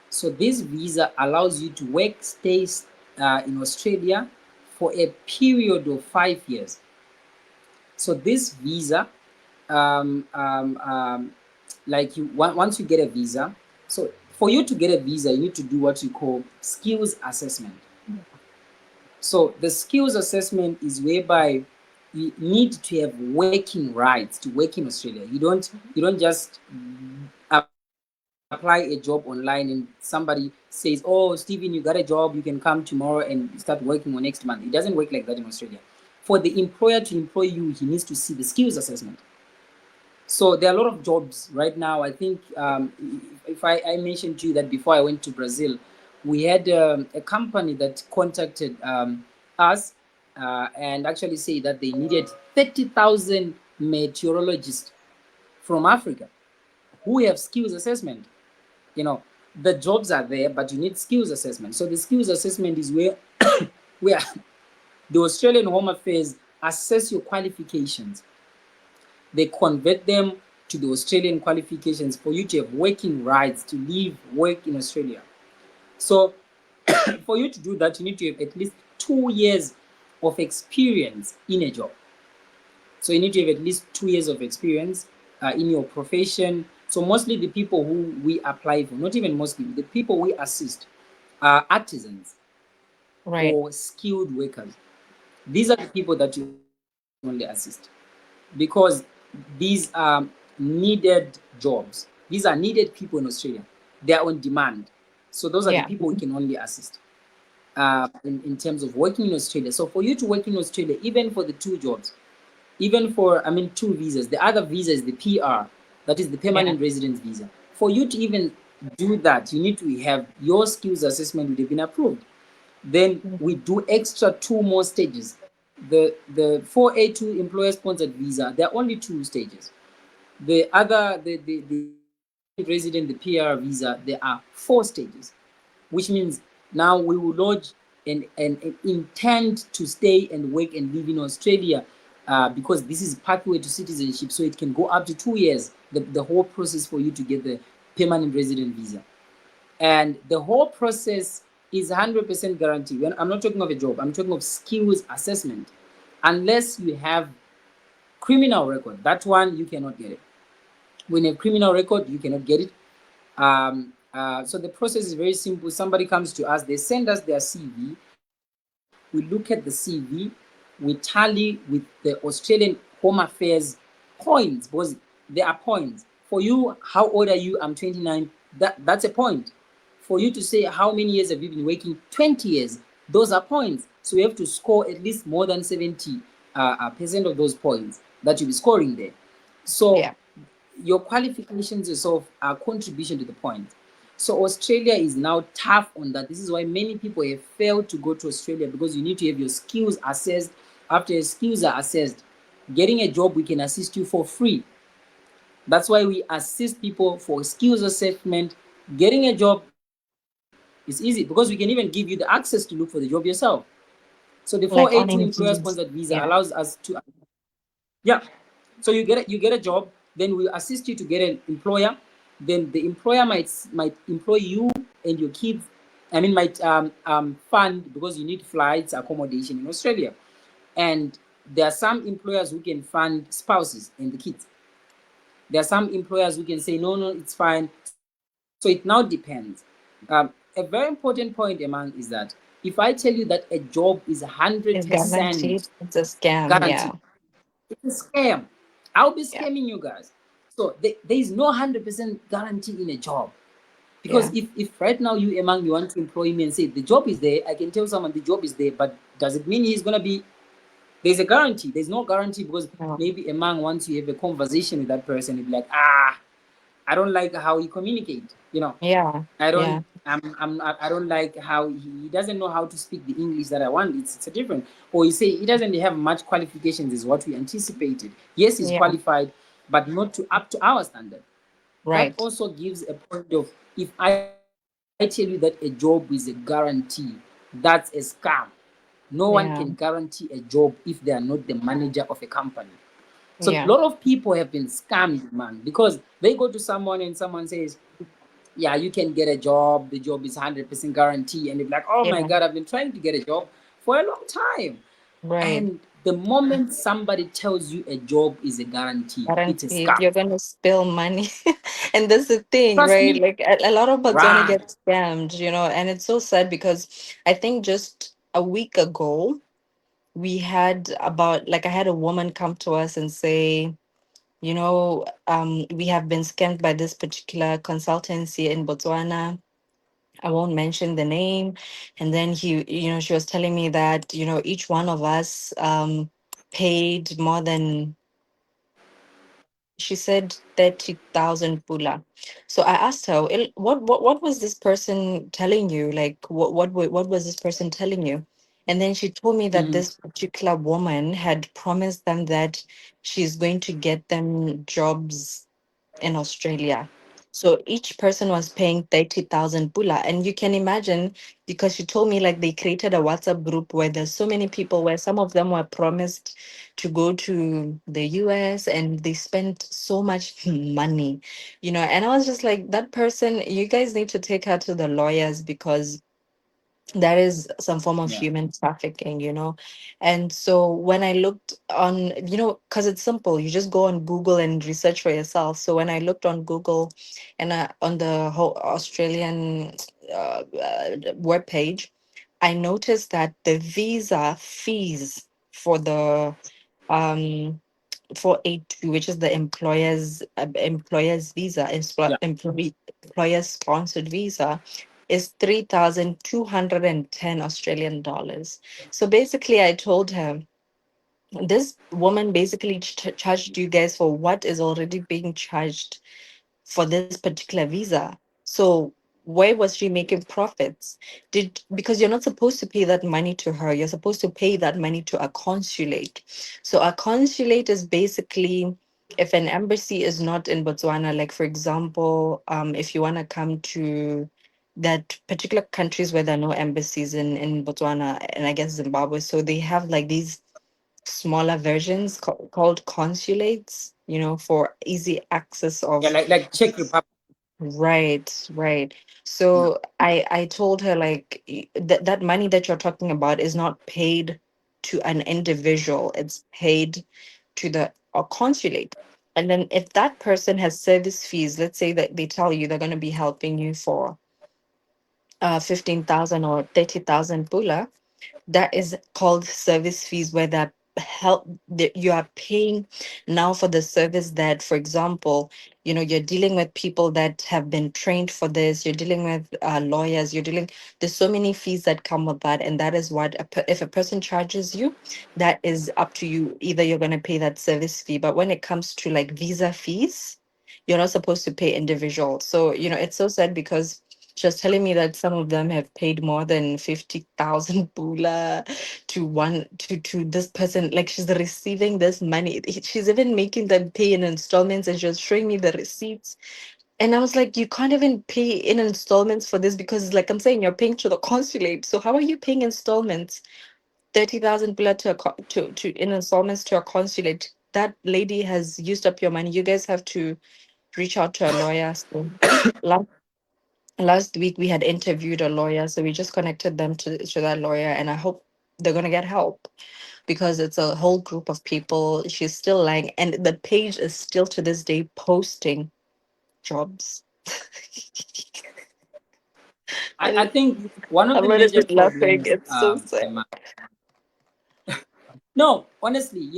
So this visa allows you to work, stay in Australia for a period of 5 years. So this visa, like once you get a visa, so for you to get a visa, you need to do what you call skills assessment. So the skills assessment is whereby you need to have working rights to work in Australia. You don't just apply a job online and somebody says, oh, Stephen, you got a job, you can come tomorrow and start working on next month. It doesn't work like that in Australia. For the employer to employ you, he needs to see the skills assessment. So there are a lot of jobs right now. I think if I mentioned to you that before I went to Brazil, we had a company that contacted us and actually say that they needed 30,000 meteorologists from Africa who have skills assessment. The jobs are there, but you need skills assessment. So the skills assessment is where where the Australian Home Affairs assess your qualifications. They convert them to the Australian qualifications for you to have working rights to live, work in Australia. So for you to do that, you need to have at least 2 years of experience in a job. So you need to have at least 2 years of experience in your profession. So mostly the people who we apply for, not even mostly, the people we assist are artisans Right. or skilled workers. These are the people that you only assist because these are needed jobs. These are needed people in Australia. They are on demand. So those are the Yeah. people we can only assist in terms of working in Australia. So for you to work in Australia, even for the two jobs, even for, two visas, the other visa is the PR, that is the Yeah. permanent residence visa. For you to even do that, you need to have your skills assessment would have been approved. Then we Mhm. do extra 2 more stages. The 482 employer sponsored visa, there are only 2 stages. The other, the resident, the PR visa, there are 4 stages, which means now we will lodge an intent to stay and work and live in Australia because this is pathway to citizenship, so it can go up to 2 years, the whole process for you to get the permanent resident visa. And the whole process is 100% guaranteed. I'm not talking of a job, I'm talking of skills assessment. Unless you have criminal record, that one you cannot get it. When a criminal record, you cannot get it. So the process is very simple. Somebody comes to us, they send us their CV, we look at the CV, we tally with the Australian Home Affairs points, because there are points. For you, how old are you? I'm 29. That's a point. For you to say how many years have you been working? 20 years. Those are points. So you have to score at least more than 70 percent of those points that you'll be scoring there. So Yeah. your qualifications yourself are contribution to the point. So Australia is now tough on that. This is why many people have failed to go to Australia, because you need to have your skills assessed. After your skills are assessed, getting a job, we can assist you for free. That's why we assist people for skills assessment. Getting a job is easy, because we can even give you the access to look for the job yourself. So the Like 482 on employer Indeed. sponsored visa Yeah. allows us to, yeah. So you get a job, then we assist you to get an employer. Then the employer might employ you and your kids. I mean, might fund, because you need flights, accommodation in Australia, and there are some employers who can fund spouses and the kids. There are some employers who can say no, no, it's fine. So it now depends. A very important point, Eman, is that if I tell you that a job is It's 100% guaranteed. It's a scam. guaranteed, Yeah. it's a scam. I'll be Yeah. scamming you guys. So there is no 100% guarantee in a job. Because Yeah. if right now you, Emang, you want to employ me and say the job is there, I can tell someone the job is there, but does it mean he's gonna be, there's a guarantee? There's no guarantee, because No. maybe Emang, once you have a conversation with that person, you'll be like, ah, I don't like how he communicate. Yeah. I don't. Yeah. I don't like how he doesn't know how to speak the English that I want. It's a different. Or you say he doesn't have much qualifications, is what we anticipated. Yes, he's Yeah. qualified, but not to up to our standard. That Right. also gives a point of, if I tell you that a job is a guarantee, that's a scam. No one can guarantee Yeah. a job if they are not the manager of a company. So a lot of Yeah. people have been scammed, man, because they go to someone and someone says, yeah, you can get a job, the job is 100% guarantee, and they're like, oh my Yeah. god, I've been trying to get a job for a long time. Right. And the moment somebody tells you a job is a guarantee, it's a Guaranteed. scam. You're gonna spill money. And that's the thing, Trust right? me. Like a lot of Botswana Right. get scammed, and it's so sad because I think just a week ago we had about like I had a woman come to us and say, we have been scammed by this particular consultancy in Botswana. I won't mention the name. And then she was telling me that, each one of us paid more than, she said 30,000 pula. So I asked her, what was this person telling you? Like, what was this person telling you? And then she told me that Mhm. this particular woman had promised them that she's going to get them jobs in Australia. So each person was paying 30,000 pula. And you can imagine, because she told me like they created a WhatsApp group where there's so many people, where some of them were promised to go to the US and they spent so much money, and I was just like, that person, you guys need to take her to the lawyers because that is some form of Yeah. human trafficking. And so when I looked on, because it's simple, you just go on Google and research for yourself. So when I looked on Google and on the whole Australian webpage, I noticed that the visa fees for the um 482, which is the employer's visa, Yeah. employer sponsored visa, is 3,210 Australian dollars. So basically, I told her, this woman basically charged you guys for what is already being charged for this particular visa. So where was she making profits? Because you're not supposed to pay that money to her. You're supposed to pay that money to a consulate. So a consulate is basically, if an embassy is not in Botswana, like for example, if you want to come to that particular countries where there are no embassies in Botswana and I guess Zimbabwe. So they have like these smaller versions called consulates, for easy access Yeah. of. Like Czech Republic. Right, right. So I told her like that money that you're talking about is not paid to an individual. It's paid to the a consulate. And then if that person has service fees, let's say that they tell you they're going to be helping you for 15,000 or 30,000 pula, That is called service fees, where that help that you are paying now for the service that, for example, you're dealing with people that have been trained for this, you're dealing with lawyers, there's so many fees that come with that. And that is what if a person charges you, that is up to you. Either you're going to pay that service fee, but when it comes to like visa fees, you're not supposed to pay individual. So it's so sad, because she was telling me that some of them have paid more than 50,000 bula to this person. Like, she's receiving this money. She's even making them pay in installments, and she was showing me the receipts. And I was like, you can't even pay in installments for this, because, like I'm saying, you're paying to the consulate. So how are you paying installments? 30,000 bula to in installments to a consulate. That lady has used up your money. You guys have to reach out to a lawyer. So last week we had interviewed a lawyer, so we just connected them to that lawyer, and I hope they're gonna get help, because it's a whole group of people. She's still lying, and the page is still to this day posting jobs. I And think one of I'm the gonna major be laughing. problems, It's so sad. no, honestly,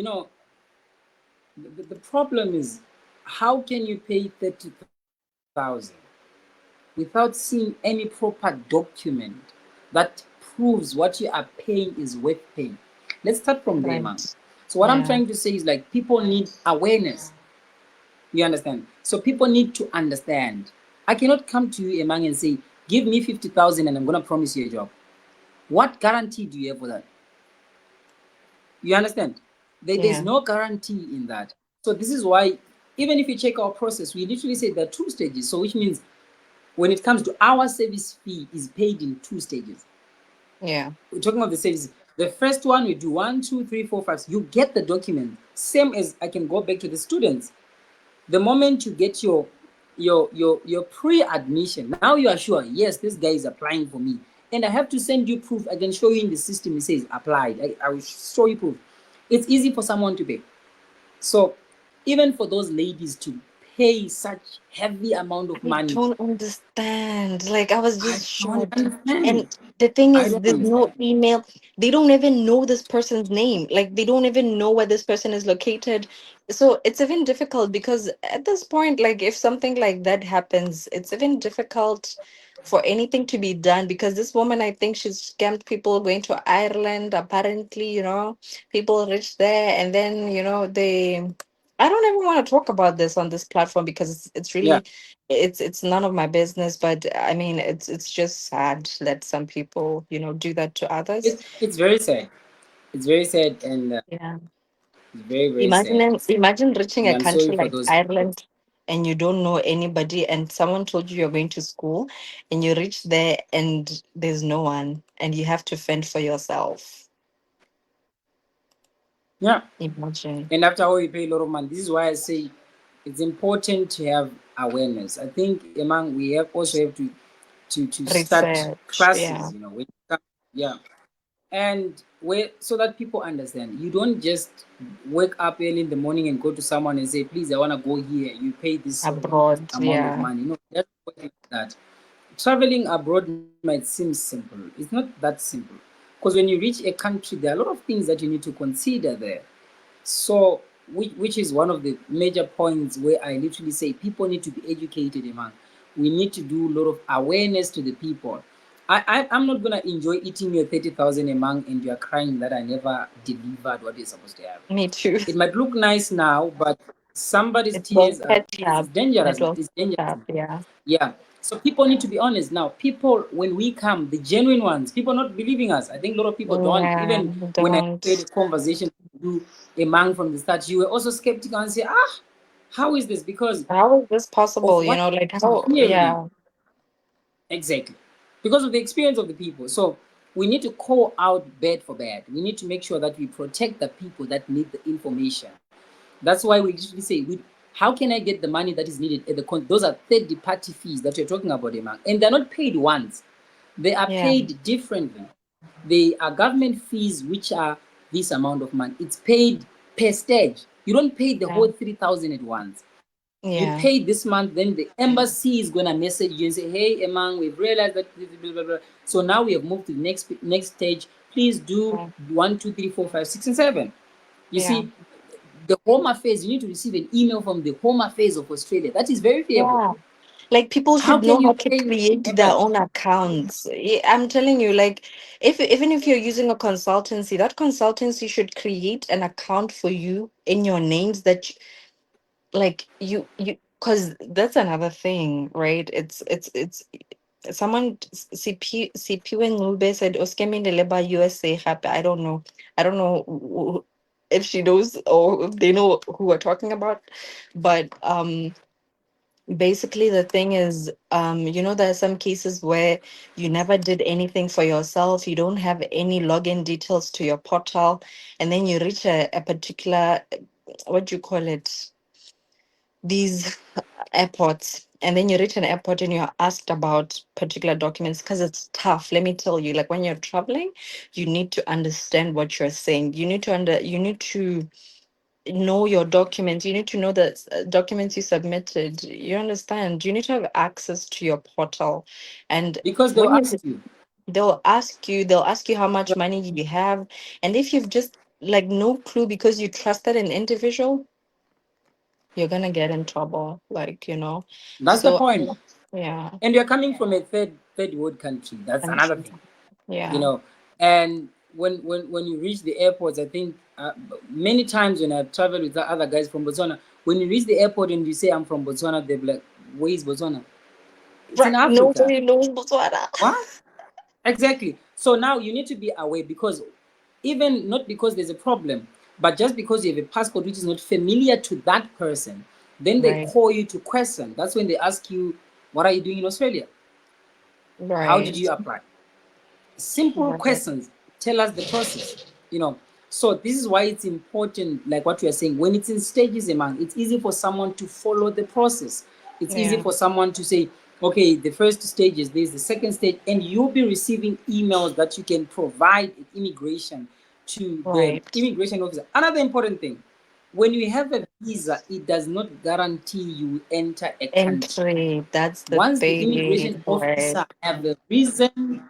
the problem is, how can you pay 30,000 without seeing any proper document that proves what you are paying is worth paying? Let's start from there, man. Right. So what I'm Yeah. trying to say is, like, people need awareness. You understand? So people need to understand. I cannot come to you, Emang, and say, give me 50,000 and I'm gonna promise you a job. What guarantee do you have for that? You understand? There's Yeah. no guarantee in that. So this is why, even if you check our process, we literally say there are 2 stages. So which means, when it comes to our service fee, is paid in 2 stages. Yeah. We're talking about the services. The first one we do 1, 2, 3, 4, 5. You get the document. Same as, I can go back to the students. The moment you get your pre-admission, now you are sure, yes, this guy is applying for me, and I have to send you proof. I can show you in the system, it says applied. I will show you proof. It's easy for someone to pay. So even for those ladies to pay such heavy amount of I money, don't understand. Like, I was I just don't shocked. And understand. the thing I is, don't there's no understand. email. They don't even know this person's name. Like, they don't even know where this person is located. So it's even difficult, because at this point, like, if something like that happens, it's even difficult for anything to be done, because this woman, I think she's scammed people going to Ireland, apparently, people reach there, and then, I don't even want to talk about this on this platform, because it's Yeah, really it's none of my business. But I mean, it's just sad that some people do that to others. it's very sad. It's very sad, and Yeah. it's very, very sad. Imagine reaching And a I'm country sorry for like those people. Ireland, and you don't know anybody, and someone told you you're going to school, and you reach there and there's no one, and you have to fend for yourself. Yeah. Imagine. And after all, you pay a lot of money. This is why I say it's important to have awareness. I think, among, we have also have to start Research. classes. Yeah. Yeah, and where, so that people understand. You don't just wake up early in the morning and go to someone and say, please, I want to go here. You pay this Abroad. amount of Yeah. money. No, that's not like that. Traveling abroad might seem simple. It's not that simple, because when you reach a country, there are a lot of things that you need to consider there. So, which is one of the major points where I literally say people need to be educated, man. We need to do a lot of awareness to the people. I'm not gonna enjoy eating your 30,000 a month and you're crying that I never delivered what you're supposed to have. Me too. It might look nice now, but somebody's It will tears are catch tears. It's up. dangerous. It will It's catch dangerous. up. Yeah. Yeah. So people need to be honest now. People, when we come, the genuine ones, people not believing us. I think a lot of people don't. Yeah. Even when I had Don't. a conversation with you, a man from the start, you were also skeptical and say, how is this? Because How is this of possible? what Like I'm how? hearing. Yeah. Exactly. Because of the experience of the people. So we need to call out bad for bad. We need to make sure that we protect the people that need the information. That's why we usually say, how can I get the money that is needed at those are third party fees that you're talking about, Emma. And they're not paid once. They are Yeah. paid differently. They are government fees, which are this amount of money. It's paid per stage. You don't pay the Yeah. whole 3,000 at once. You Yeah. pay this month, then the embassy is gonna message you and say, "Hey, Emang, we've realized that blah, blah, blah." So now we have moved to the next stage please do Yeah. 1, 2, 3, 4, 5, 6, and 7. You Yeah. see, the Home Affairs, you need to receive an email from the Home Affairs of Australia. That is verifiable. Yeah. Like people How should can know you how to claim? create their Yeah, own accounts. I'm telling you, like, if even if you're using a consultancy, that consultancy should create an account for you in your names that like you because that's another thing, right? It's someone CP when Nube said Oskemi Leba USA happy. I don't know if she knows or if they know who we're talking about, but basically the thing is there are some cases where you never did anything for yourself, you don't have any login details to your portal, and then you reach a particular, what do you call it, these airports, and then you reach an airport and you're asked about particular documents because it's tough. Let me tell you, like when you're traveling, you need to understand what you're saying. You need to know your documents. You need to know the documents you submitted. You understand? You need to have access to your portal. And because they'll when you ask you. they'll ask you how much money you have. And if you've just like no clue because you trusted an individual, you're gonna get in trouble. Like, That's the So point. yeah, And you're coming from a third world country. That's another country. thing. you Yeah. know and when you reach the airports, I think many times when I've traveled with the other guys from Botswana, when you reach the airport and you say I'm from Botswana, they're like, where is Botswana? It's in Right. Africa. Nobody knows Botswana. What? Exactly. So now you need to be aware, because even not because there's a problem, but just because you have a passport which is not familiar to that person, then they Right. call you to question. That's when they ask you, what are you doing in Australia? How did Right. you apply? Simple Right. questions tell us the process. So this is why it's important, like what you are saying, when it's in stages, among it's easy for someone to follow the process. It's easy Yeah. for someone to say, okay, the first stage is this, the second stage, and you'll be receiving emails that you can provide immigration to the Right. immigration officer. Another important thing, when you have a visa, it does not guarantee you enter a country. Entry. That's the Once the immigration thing. Right. officer have a reason,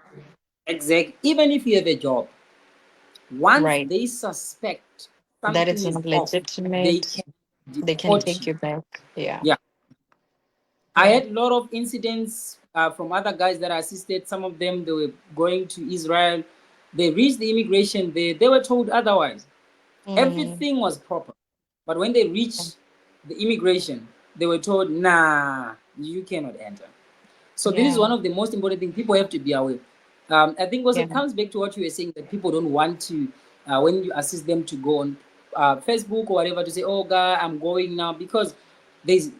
exact, even if you have a job, once Right. they suspect That it's something is not off, they legitimate. can They can deport take you. you back. Yeah. Yeah, I Yeah. had a lot of incidents from other guys that I assisted. Some of them, they were going to Israel. They reached the immigration. They were told otherwise. Mm. Everything was proper, but when they reached the immigration, they were told, "Nah, you cannot enter." So this is Yeah. one of the most important things people have to be aware. I think also Yeah. it comes back to what you were saying, that people don't want to, when you assist them to go on Facebook or whatever, to say, "Oh, God, I'm going now," because there's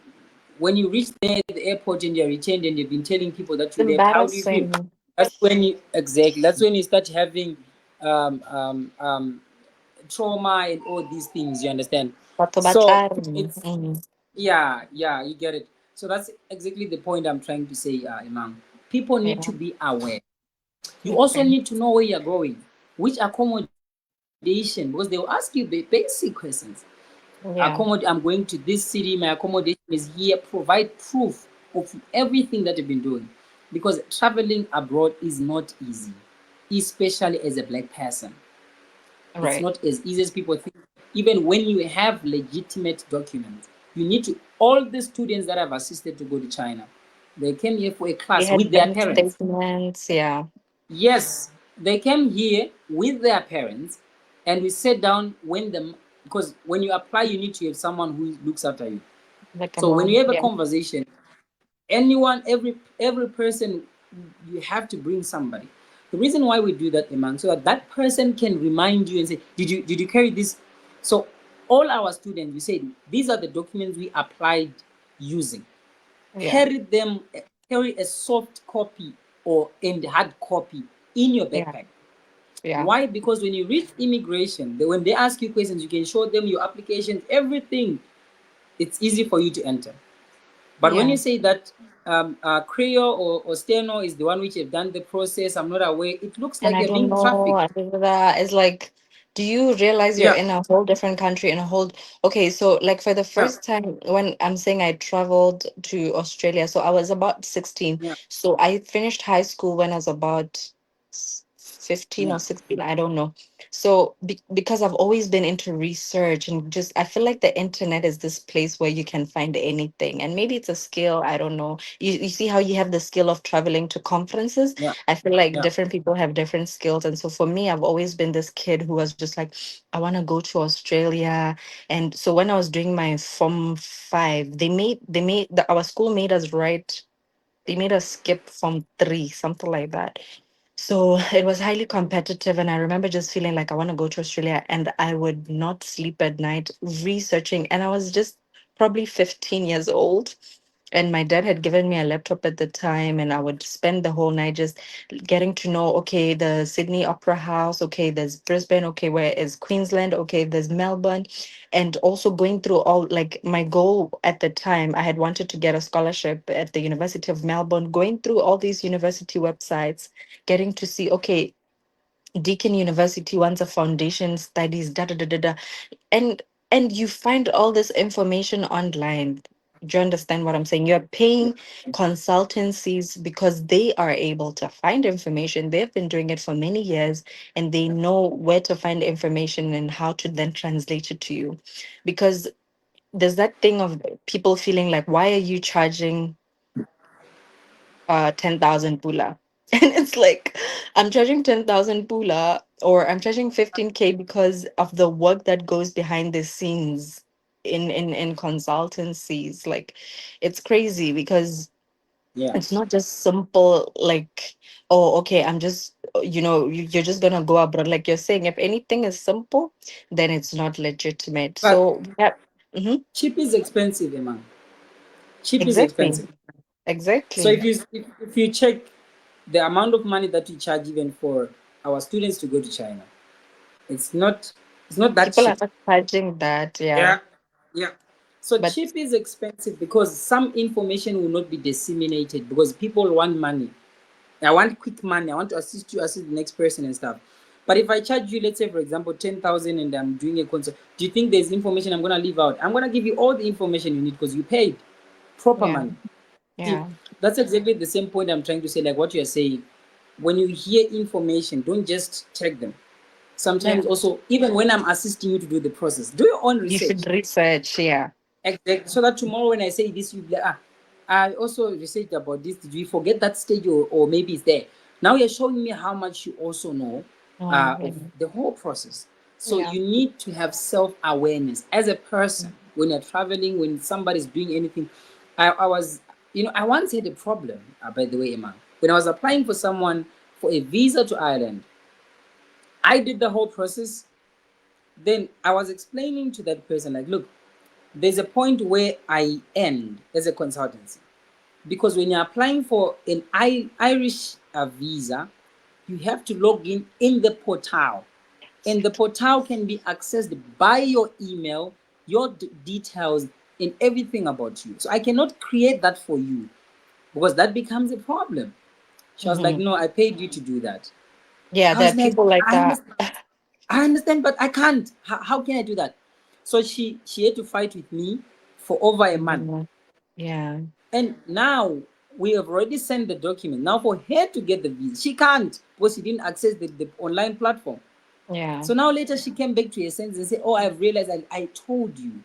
when you reach there at the airport and you're returned and you've been telling people that It's you left, how do you feel? embarrassing. That's when you exactly. That's when you start having um, um, um, trauma and all these things. You understand? Bato ba So tla reng? it's yeah, you get it. So that's exactly the point I'm trying to say, Imam. People need Yeah. to be aware. You also Okay. need to know where you're going, which accommodation, because they will ask you the basic questions. Yeah. I'm going to this city, my accommodation is here. Provide proof of everything that you've been doing. Because traveling abroad is not easy, especially as a black person. It's Right. not as easy as people think. Even when you have legitimate documents, you need to. All the students that I've assisted to go to China, they came here for a They class with had their bank parents. statements. Yeah. Yes, they came here with their parents, and we sat down when them, because when you apply, you need to have someone who looks after you. Like a So when you mom. have a Yeah. conversation, anyone, every person, you have to bring somebody. The reason why we do that, Iman, so that that person can remind you and say, did you carry this? So all our students, we said, these are the documents we applied using. Yeah. Carry them, carry a soft copy or in the hard copy in your Yeah. backpack. Yeah. Why? Because when you reach immigration, when they ask you questions, you can show them your application, everything. It's easy for you to enter. But when Yeah. you say that Creo or Steno is the one which have done the process, I'm not aware, it looks And like I you're don't being know. trafficked. I don't know that. It's like, do you realize you're Yeah, in a whole different country, in a whole, okay, so like for the yeah, first time when I'm saying I traveled to Australia, so I was about 16. yeah. So I finished high school when I was about 15 Yeah. or 16, I don't know. So because I've always been into research and just I feel like the internet is this place where you can find anything. And maybe it's a skill, I don't know. You see how you have the skill of traveling to conferences? Yeah. I feel like Yeah. different people have different skills. And so for me, I've always been this kid who was just like, I want to go to Australia. And so when I was doing my Form 5, our school made us write, they made us skip Form 3, something like that. So it was highly competitive. And I remember just feeling like I want to go to Australia, and I would not sleep at night researching. And I was just probably 15 years old. And my dad had given me a laptop at the time, and I would spend the whole night just getting to know, okay, the Sydney Opera House, okay, there's Brisbane, okay, where is Queensland, okay, there's Melbourne. And also going through all, like, my goal at the time, I had wanted to get a scholarship at the University of Melbourne, going through all these university websites, getting to see, okay, Deakin University wants a foundation studies, da da da da da. And you find all this information online. Do you understand what I'm saying? You're paying consultancies because they are able to find information. They've been doing it for many years, and they know where to find information and how to then translate it to you. Because there's that thing of people feeling like, why are you charging 10,000 pula? And it's like, I'm charging 10,000 pula, or I'm charging 15K because of the work that goes behind the scenes in consultancies. Like, it's crazy because Yeah. it's not just simple, like, oh, okay, I'm just, you're just gonna go abroad. Like you're saying, if anything is simple, then it's not legitimate. But So, yeah. Hmm. cheap is expensive, Emma. Cheap is Exactly. expensive. So Exactly. if you check the amount of money that we charge even for our students to go to China, it's not it's not that People cheap. are not charging that, yeah. Yeah. Yeah. So But cheap is expensive because some information will not be disseminated because people want money. I want quick money. I want to assist you, assist the next person and stuff. But if I charge you, let's say for example, 10,000 and I'm doing a concert, do you think there's information I'm gonna leave out? I'm gonna give you all the information you need because you paid proper yeah, money. See, yeah, that's exactly the same point I'm trying to say, like what you're saying. When you hear information, don't just take them. yeah. Sometimes also, even when I'm assisting you to do the process, do your own You research. should research, yeah. Exactly. So that tomorrow when I say this, you'll be like, I also researched about this. Did you forget that stage or maybe it's there? Now you're showing me how much you also know Yeah, of the whole process. So yeah. you need to have self-awareness as a person when you're traveling, when somebody's doing anything. I was, I once had a problem, by the way, Emma. When I was applying for someone for a visa to Ireland, I did the whole process. Then I was explaining to that person, like, look, there's a point where I end as a consultancy because when you're applying for an Irish visa, you have to log in the portal, and the portal can be accessed by your email, your details, and everything about you. So I cannot create that for you because that becomes a problem. She was like, Hmm. "No, I paid you to do that." Yeah, I there was are like, people like "I that. understand." I understand, but I can't. How can I do that? So she had to fight with me for over a month. Mhm. Yeah, And now we have already sent the document. Now for her to get the visa, she can't because she didn't access the online platform. yeah, So now later she came back to her senses and said, "Oh, I've realized I told you.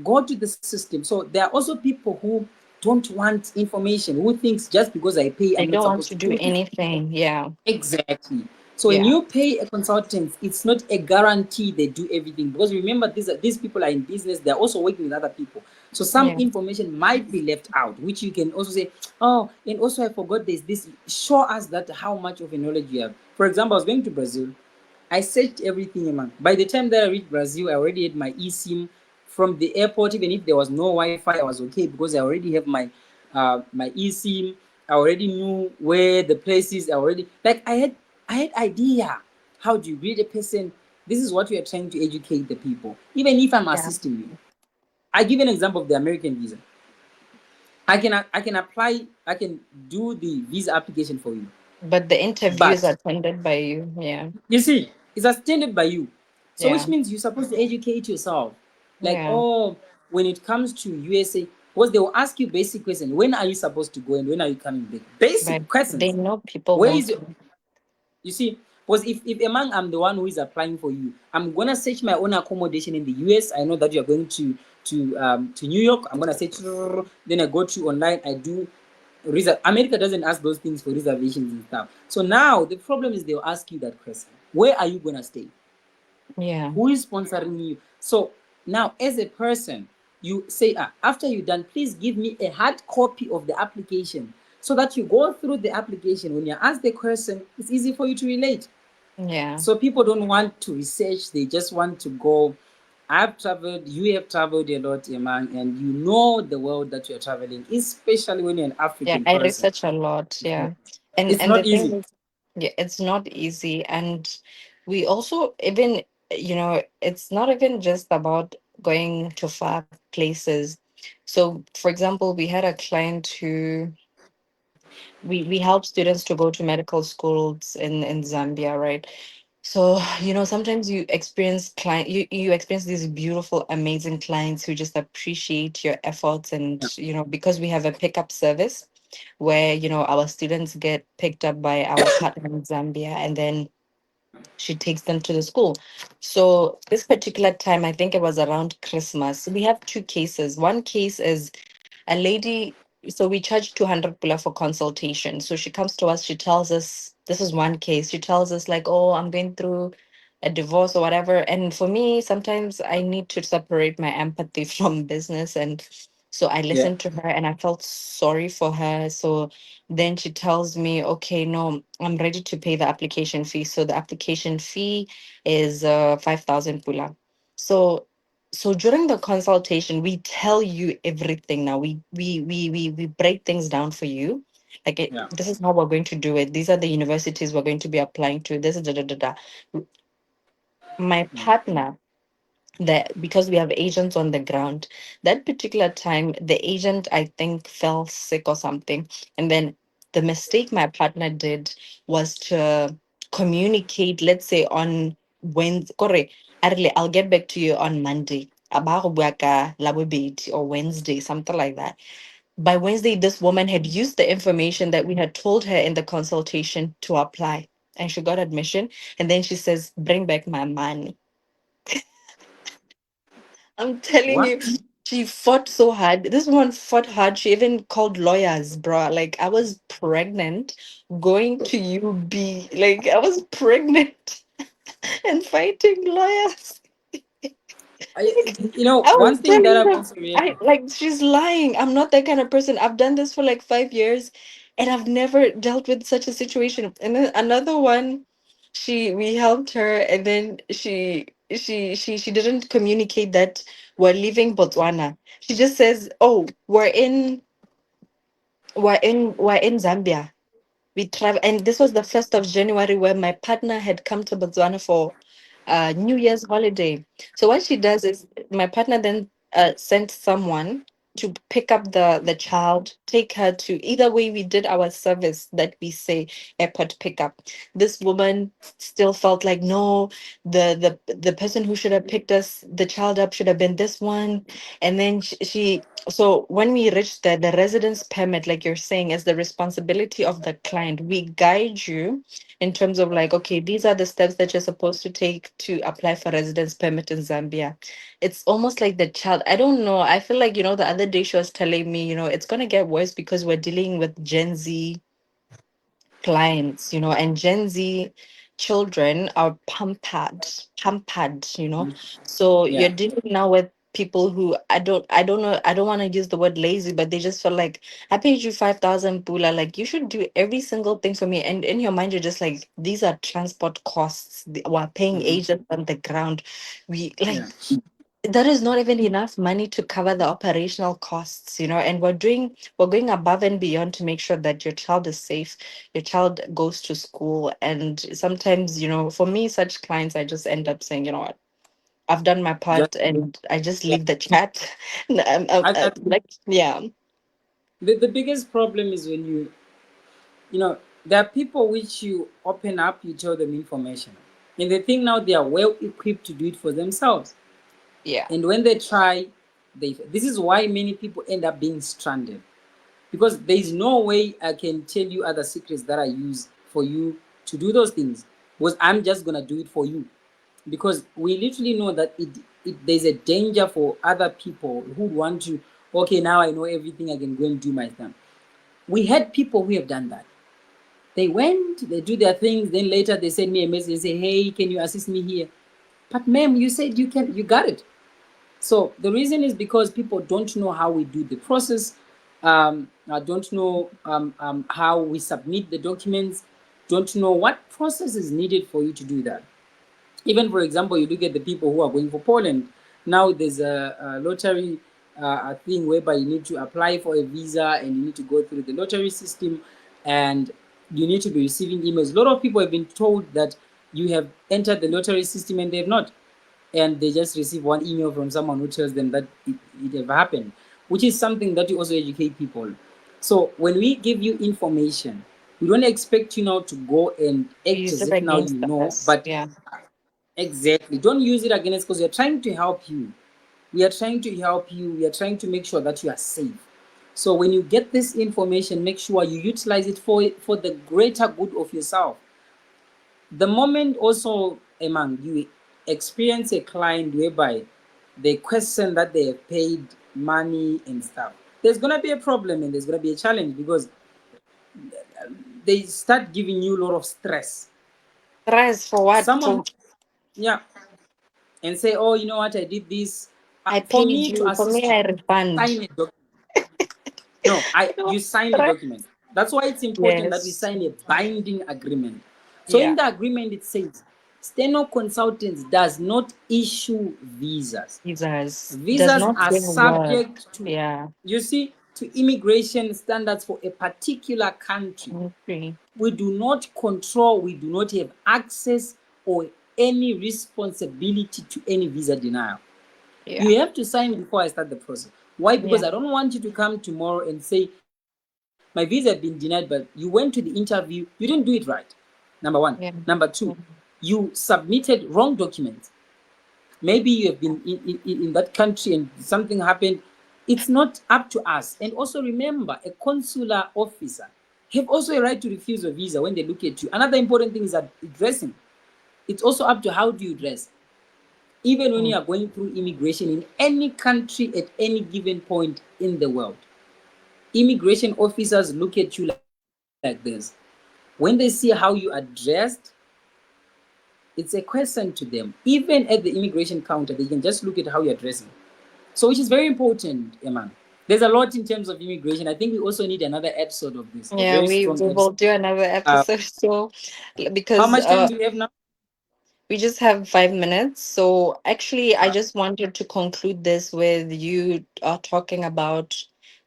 Go to the system." So there are also people who don't want information, who thinks just because I pay, they I'm not don't want supposed to to do do it. anything. Yeah, Exactly. So when yeah, you pay a consultant, it's not a guarantee they do everything because remember these people are in business. They're also working with other people. So some yeah, information might be left out, which you can also say, oh, and also I forgot this. Show us that how much of a knowledge you have. For example, I was going to Brazil. I searched everything, man. By the time that I reached Brazil, I already had my eSIM from the airport. Even if there was no Wi-Fi, I was okay because I already have my eSIM. I already knew where the place is. I had idea. How do you greet a person? This is what we are trying to educate the people. Even if I'm yeah. assisting you, I give an example of the American visa. I can apply. I can do the visa application for you, But the interview is but attended by you. Yeah, you see, it's attended by you. So which yeah, means you're supposed to educate yourself. Like, yeah. oh, when it comes to USA, because they will ask you basic questions. When are you supposed to go and when are you coming back? But Basic they questions. know people Where won't is your come. you see, Because if among I'm the one who is applying for you, I'm gonna search my own accommodation in the US. I know that you're going to New York. I'm gonna search, then I go to online, I do America doesn't ask those things for reservations and stuff. So now the problem is they'll ask you that question. Where are you gonna stay? Yeah. Who is sponsoring you? So now as a person, you say, after you're done, please give me a hard copy of the application so that you go through the application. When you ask the question, it's easy for you to relate. Yeah. So people don't want to research, they just want to go. I've traveled, you have traveled a lot, Iman, and you know the world that you're traveling, especially when you're an Yeah. African I person. research a lot. Yeah. It's And the not thing easy. is, yeah, it's not easy. And we also even, it's not even just about going to far places. So for example, we had a client who we help students to go to medical schools in Zambia, right? So, sometimes you experience you experience these beautiful, amazing clients who just appreciate your efforts. And, Yeah. because we have a pickup service where, our students get picked up by our partner in Zambia, and then she takes them to the school. So this particular time, I think it was around Christmas, we have two cases. One case is a lady. So we charge 200 pula for consultation. So she comes to us, she tells us, this is one case, she tells us like, oh, I'm going through a divorce or whatever. And for me, sometimes I need to separate my empathy from business. And so I Yeah. listened to her and I felt sorry for her. So then she tells me, okay, no, I'm ready to pay the application fee. So the application fee is 5,000 pula. So during the consultation, we tell you everything. Now we break things down for you. Like, Yeah. this is how we're going to do it. These are the universities we're going to be applying to. This is da da da da. My Mm. partner, that because we have agents on the ground, that particular time the agent, I think, fell sick or something. And then the mistake my partner did was to communicate, let's say on Wednesday. Correct. I'll get back to you on Monday. About Labobedi or Wednesday, something like that. By Wednesday, this woman had used the information that we had told her in the consultation to apply, and she got admission. And then she says, bring back my money. I'm telling What? you, she fought so hard. This woman fought hard. She even called lawyers, bro. Like, I was pregnant going to UB. Like, I was pregnant and fighting lawyers. I One was thing that telling I've them, also realized. she's lying. I'm not that kind of person. I've done this for like 5 years and I've never dealt with such a situation. And then another one, we helped her, and then she didn't communicate that we're leaving Botswana. She just says, oh, we're in Zambia. We travel, and this was the 1st of January, where my partner had come to Botswana for New Year's holiday. So what she does is, my partner then sent someone to pick up the child, take her to, either way we did our service that we say, airport pickup. This woman still felt like, no, the person who should have picked us the child up should have been this one. And then so when we reach there, the residence permit, like you're saying, is the responsibility of the client. We guide you in terms of like, okay, these are the steps that you're supposed to take to apply for residence permit in Zambia. It's almost like the child, I don't know. I feel like, the other day she was telling me, it's gonna get worse because we're dealing with Gen Z clients, and Gen Z children are pampered. Mm. So you're Yeah. dealing now with people who, I don't know, I don't want to use the word lazy, but they just feel like, I paid you 5,000 pula, like you should do every single thing for me. And in your mind, you're just like, these are transport costs. We're paying Hmm. agents on the ground. We like Yeah. that is not even enough money to cover the operational costs, and we're going above and beyond to make sure that your child is safe, your child goes to school. And sometimes, for me, such clients, I just end up saying, you know what, I've done my Just part, and I just yeah. leave the chat. I Like, yeah. the biggest problem is when there are people which you open up, you tell them information, and they think now they are well equipped to do it for themselves. Yeah. And when they try, this is why many people end up being stranded, because there is no way I can tell you other secrets that I use for you to do those things. was I'm just gonna do it for you, because we literally know that there's a danger for other people who want to, okay, now I know everything, I can go and do my thing. We had people who have done that. They went, they do their things, then later they send me a message and say, hey, can you assist me here? But ma'am, you said you got it. So the reason is because people don't know how we do the process, don't know how we submit the documents, don't know what process is needed for you to do that. Even, for example, you look at the people who are going for Poland. Now there's a lottery a thing whereby you need to apply for a visa and you need to go through the lottery system, and you need to be receiving emails. A lot of people have been told that you have entered the lottery system and they have not, and they just receive one email from someone who tells them that it have happened, which is something that you also educate people. So when we give you information, we don't expect you now to go and act Use as it if now you against know, us. but Yeah. exactly, don't use it against, because we are trying to help you. We are trying to help you. We are trying to make sure that you are safe. So when you get this information, make sure you utilize it for the greater good of yourself. The moment also, Emang, you experience a client whereby they question that they have paid money and stuff, there's going to be a problem and there's going to be a challenge, because they start giving you a lot of stress. Stress for what? Someone, For yeah, and say, oh, you know what, I did this. I For paid me to you. For me, assist you, I refund. sign a document. No, No you sign a stress. document. That's why it's important that we Yes. sign a binding agreement. So in Yeah. the agreement it says, Steno Consultants does not issue visas. Jesus does Visas not are give work. subject to, Yeah. you see, to immigration standards for a particular country. Okay. We do not control, we do not have access or any responsibility to any visa denial. Yeah. You have to sign before I start the process. Why? Yeah. Because I don't want you to come tomorrow and say, my visa has been denied, but you went to the interview, you didn't do it right. Number one. Yeah. Number two, Yeah. you submitted wrong documents. Maybe you have been in that country and something happened. It's not up to us. And also remember, a consular officer have also a right to refuse a visa when they look at you. Another important thing is that dressing. It's also up to how do you dress. Even when Mm. you are going through immigration in any country at any given point in the world, immigration officers look at you like this. When they see how you are dressed, it's a question to them. Even at the immigration counter, they can just look at how you're dressing. So, which is very important, Eman. There's a lot in terms of immigration. I think we also need another episode of this, a Yeah, very we strong will episode. do another Uh, episode. So, how because much time do we have now? we just have 5 minutes. So actually, I Uh, just wanted to conclude this with you talking about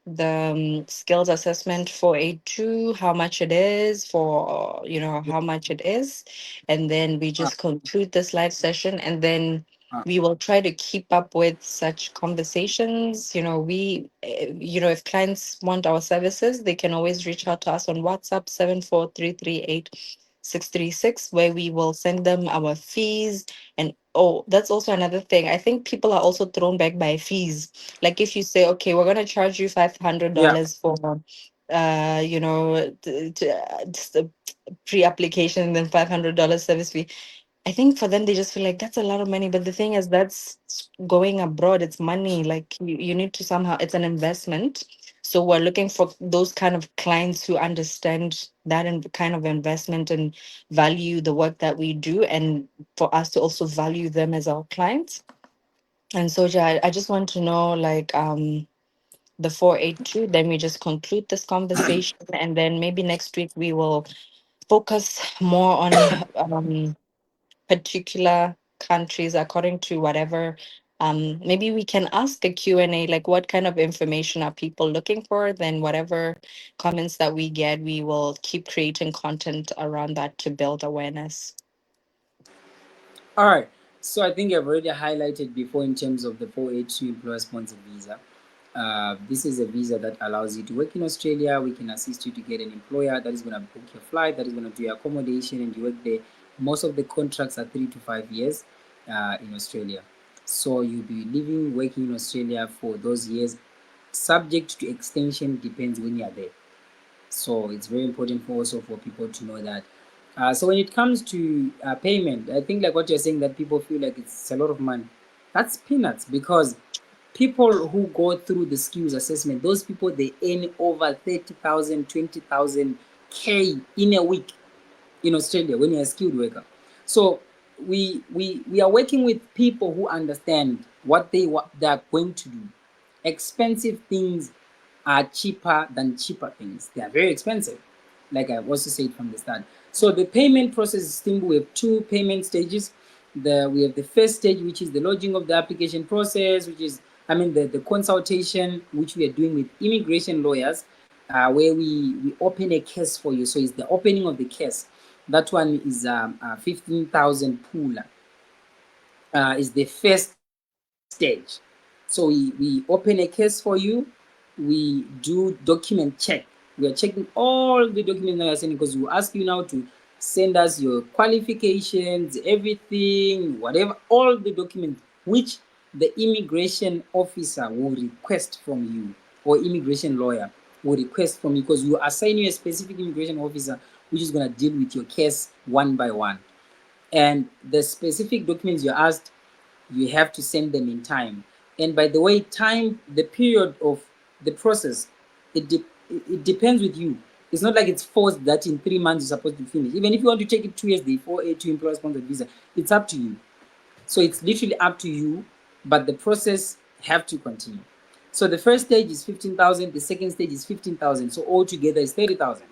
the skills assessment for A2, how much it is for, how much it is. And then we uh, just conclude this live session, and then uh, we will try to keep up with such conversations. If clients want our services, they can always reach out to us on WhatsApp 74338 636, where we will send them our fees. And oh, that's also another thing. I think people are also thrown back by fees. Like if you say, okay, we're gonna charge you five hundred yeah. dollars for just a pre-application and then $500 service fee. I think for them, they just feel like that's a lot of money. But the thing is, that's going abroad. It's money. Like you need to somehow, it's an investment. So we're looking for those kind of clients who understand that and kind of investment and value the work that we do, and for us to also value them as our clients. And so, Ja, I just want to know, like, the 482, then we just conclude this conversation. And then maybe next week we will focus more on particular countries according to whatever. Maybe we can ask a Q&A, like what kind of information are people looking for? Then whatever comments that we get, we will keep creating content around that to build awareness. All right. So I think I've already highlighted before in terms of the 482 employer sponsored visa. This is a visa that allows you to work in Australia. We can assist you to get an employer that is going to book your flight, that is going to do your accommodation, and you work there. Most of the contracts are 3 to 5 years in Australia. So you'll be living, working in Australia for those years. Subject to extension depends when you are there. So it's very important for also for people to know that So when it comes to payment, I think like what you're saying, that people feel like it's a lot of money. That's peanuts, because people who go through the skills assessment, those people, they earn over 30,000, 20,000 K in a week in Australia when you're a skilled worker. So we are working with people who understand what they are going to do. Expensive things are cheaper than cheaper things. They are very expensive, like I also said from the start. So the payment process is simple. We have two payment stages. We have the first stage, which is the lodging of the application process, which is, I mean, the consultation, which we are doing with immigration lawyers, where we open a case for you. So it's the opening of the case. That one is 15,000 pula. Is the first stage. So we open a case for you. We do document check. We are checking all the documents that you are sending, because we ask you now to send us your qualifications, everything, whatever, all the documents which the immigration officer will request from you, or immigration lawyer will request from you, because you assign you a specific immigration officer which is going to deal with your case one by one. And the specific documents you're asked, you have to send them in time. And by the way, time, the period of the process, it depends with you. It's not like it's forced that in 3 months you're supposed to finish. Even if you want to take it 2 years, the 482 employer sponsored visa, it's up to you. So it's literally up to you, but the process have to continue. So the first stage is 15,000, the second stage is 15,000. So altogether is 30,000.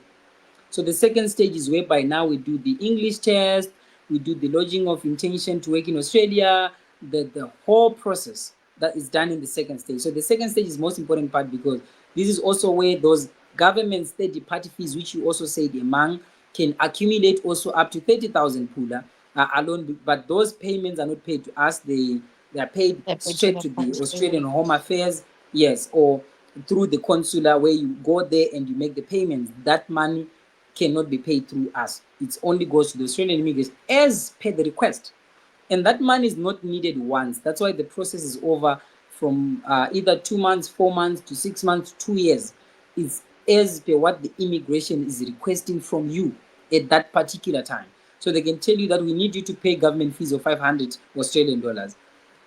So the second stage is whereby now we do the English test, we do the lodging of intention to work in Australia, the whole process that is done in the second stage. So the second stage is most important part, because this is also where those government third party fees, which you also said among, can accumulate also up to 30,000 pula alone. But those payments are not paid to us, they are paid Yeah, put to straight the to the country. Australian Home Affairs, yes, or through the consular, where you go there and you make the payments. That money cannot be paid through us. It only goes to the Australian immigration as per the request. And that money is not needed once. That's why the process is over from either 2 months, 4 months to 6 months, 2 years. It's as per what the immigration is requesting from you at that particular time. So they can tell you that we need you to pay government fees of 500 Australian dollars.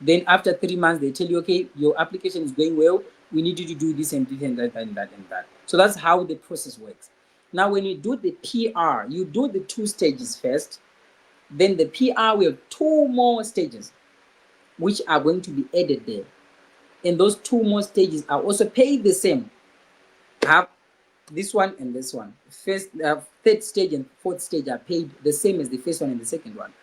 Then after 3 months, they tell you, okay, your application is going well. We need you to do this and this and that and that and that. So that's how the process works. Now, when you do the PR, you do the 2 stages first. Then the PR, we have 2 more stages which are going to be added there. And those 2 more stages are also paid the same. Have this one and this one. First, third stage and fourth stage are paid the same as the first one and the second one.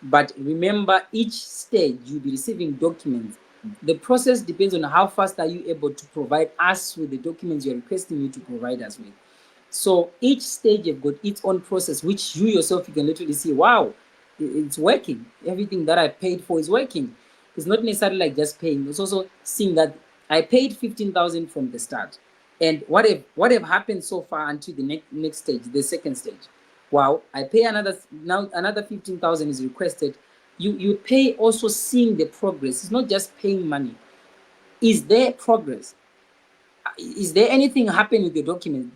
But remember, each stage you'll be receiving documents. The process depends on how fast are you able to provide us with the documents you're requesting you to provide us with. So each stage you've got its own process, which you yourself, you can literally see, wow, it's working. Everything that I paid for is working. It's not necessarily like just paying. It's also seeing that I paid 15,000 from the start. And what have happened so far until the next stage, the second stage? Wow, I pay another 15,000 is requested. You pay also seeing the progress. It's not just paying money. Is there progress? Is there anything happen with the document?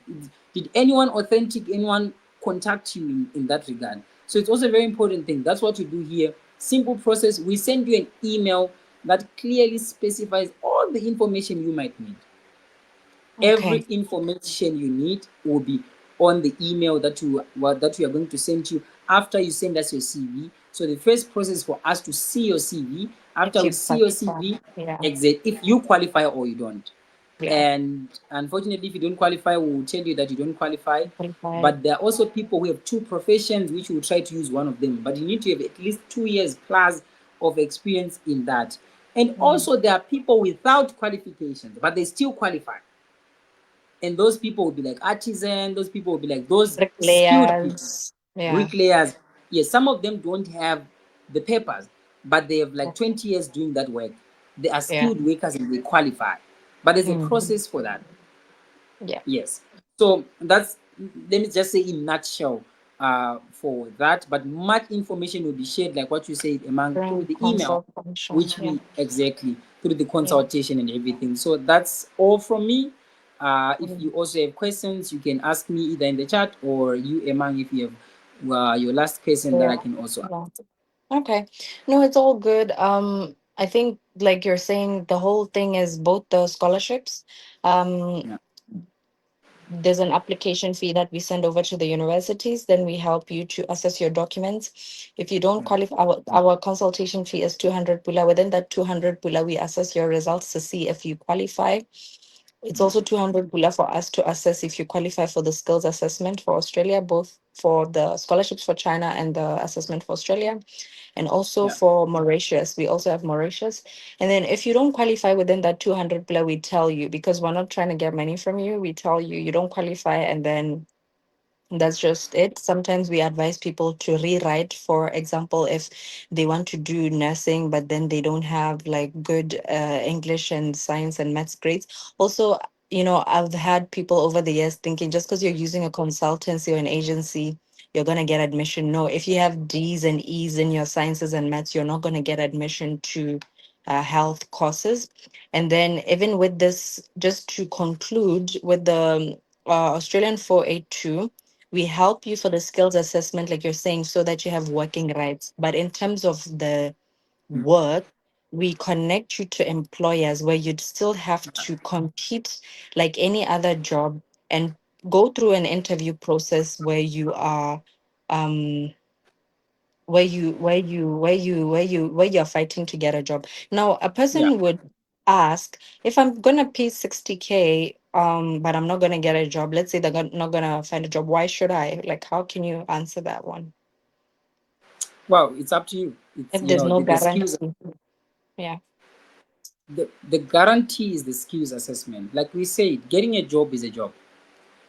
Did anyone authentic, anyone contact you in that regard? So it's also a very important thing. That's what we do here. Simple process. We send you an email that clearly specifies all the information you might need. Okay. Every information you need will be on the email that we are going to send you after you send us your CV. So the first process for us to see your CV. If After we you see your qualify. CV, Yeah. exit if you qualify or you don't. Yeah. And unfortunately, if you don't qualify, we will tell you that you don't qualify. Qualify. But there are also people who have 2 professions, which will try to use one of them. But you need to have at least 2 years plus of experience in that. And Mm. also, there are people without qualifications, but they still qualify. And those people will be like artisan, those people will be like those skilled people, Bricklayers. Yeah. bricklayers. Yes, some of them don't have the papers, but they have Yeah. like 20 years doing that work. They are Yeah. skilled workers and they qualify. But there's a Mhm. process for that. Yeah. Yes. So that's, let me just say in nutshell, for that. But much information will be shared, like what you said, among through Grand the email, consult function. which Yeah. we exactly through the Yeah. consultation and everything. So that's all from me. If Mm. you also have questions, you can ask me either in the chat, or you, Emang, if you have Your last question that I Yeah. can also ask. Yeah. Okay. No, it's all good. I think like you're saying, the whole thing is both the scholarships. Um, Yeah. there's an application fee that we send over to the universities. Then we help you to assess your documents. If you don't Yeah. qualify, our consultation fee is 200 pula. Within that 200 pula, we assess your results to see if you qualify. It's Mm. also 200 pula for us to assess if you qualify for the skills assessment for Australia, both for the scholarships for China and the assessment for Australia, and also Yeah. for Mauritius. We also have Mauritius. And then if you don't qualify within that 200 pula, we tell you, because we're not trying to get money from you. We tell you you don't qualify, and then that's just it. Sometimes we advise people to rewrite, for example, if they want to do nursing, but then they don't have like good English and science and maths grades. Also, I've had people over the years thinking just because you're using a consultancy or an agency, you're going to get admission. No, if you have D's and E's in your sciences and maths, you're not going to get admission to health courses. And then, even with this, just to conclude with the Australian 482, we help you for the skills assessment, like you're saying, so that you have working rights. But in terms of the Mm. work, we connect you to employers where you'd still have to compete like any other job and go through an interview process where you are um where you're fighting to get a job. Now, a Yeah. person would ask, if I'm gonna pay 60K, but I'm not gonna get a job, let's say not gonna find a job, why should I? Like, how can you answer that one? Well, it's up to you. It's, If there's no the skills. guarantee. Yeah. The guarantee is the skills assessment. Like we said, getting a job is a job.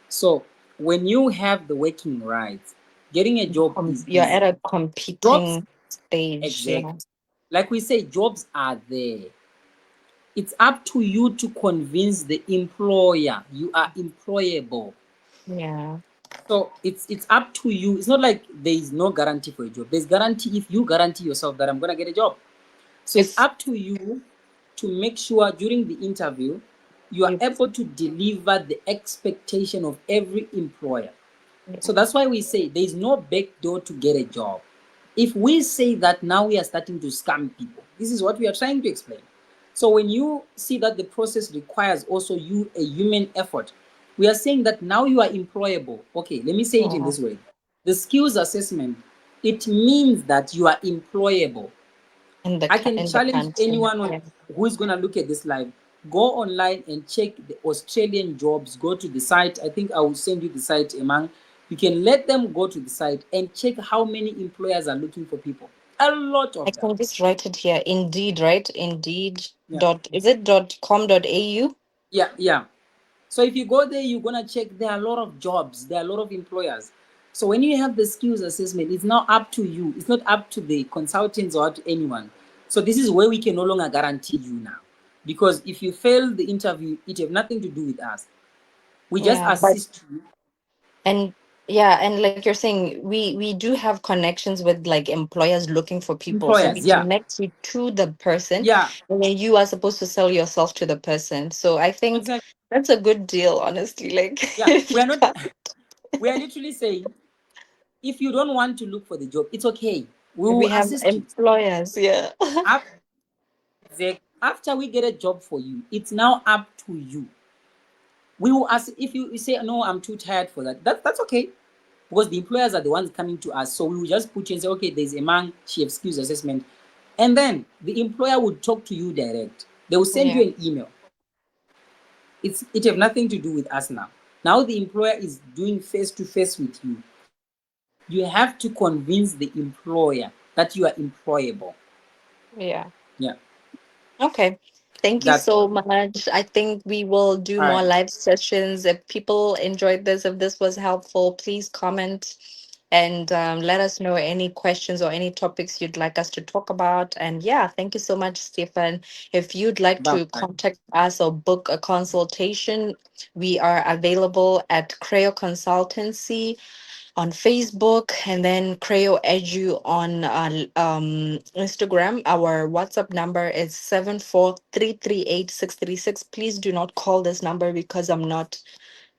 So when you have the working rights, getting a job is You're easy. at a Jobs, competing stage. exact. Yeah. Like we say, jobs are there. It's up to you to convince the employer you are employable. Yeah. So it's up to you. It's not like there is no guarantee for a job. There's guarantee if you guarantee yourself that I'm gonna get a job. So it's If up to you to make sure during the interview you are you able to deliver the expectation of every employer. So yeah. that's why we say there is no back door to get a job. If we say that, now we are starting to scam people. This is what we are trying to explain. So when you see that the process requires also you a human effort, we are saying that now you are employable. Okay, let me say it in Yeah. this way. The skills assessment, it means that you are employable. I can In the challenge country. anyone Yeah. who is going to look at this live. Go online and check the Australian jobs. Go to the site. I think I will send you the site, Emang. You can let them go to the site and check how many employers are looking for people. A lot I of them. can just write it here. Indeed, right? Indeed Yeah. dot is it dot com dot au? Yeah. Yeah. So if you go there, you're gonna check there are a lot of jobs, there are a lot of employers. So when you have the skills assessment, it's now up to you. It's not up to the consultants or to anyone. So this is where we can no longer guarantee you now. Because if you fail the interview, it have nothing to do with us. We just Yeah. But assist you. and yeah, and like you're saying, we do have connections with like employers looking for people. So we Employers, yeah. connect you to the person, Yeah, and then you are supposed to sell yourself to the person. So I think exactly. that's a good deal, honestly. Like Yeah. if We you are not can't, we are literally saying if you don't want to look for the job, it's okay. We we will have assist you. employers, yeah. After we get a job for you, it's now up to you. We will ask if you say no, I'm too tired for that. That's okay. Because the employers are the ones coming to us. So we will just put you and say, okay, there's a man, she have skills assessment. And then the employer will talk to you direct. They will send you Yeah. an email. It have nothing to do with us now. Now the employer is doing face to face with you. You have to convince the employer that you are employable. Yeah. Yeah, Okay. Thank you that's all. so much. I think we will do All more right. live sessions. If people enjoyed this, if this was helpful, please comment and let us know any questions or any topics you'd like us to talk about. And yeah, thank you so much, Stephen. If you'd like Bye to bye. contact us or book a consultation, we are available at Creo Consultancy on Facebook, and then Creo Edu on Instagram. Our WhatsApp number is 74338636. Please do not call this number because I'm not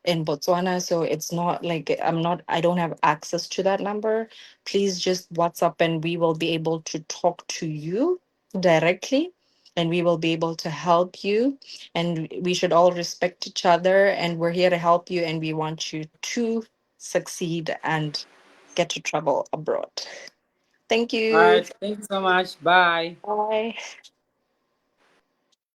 in Botswana. So it's not like I don't have access to that number. Please just WhatsApp and we will be able to talk to you directly, and we will be able to help you. And we should all respect each other, and we're here to help you, and we want you to succeed and get to travel abroad. Thank All you. right, thank you so much. Bye. Bye.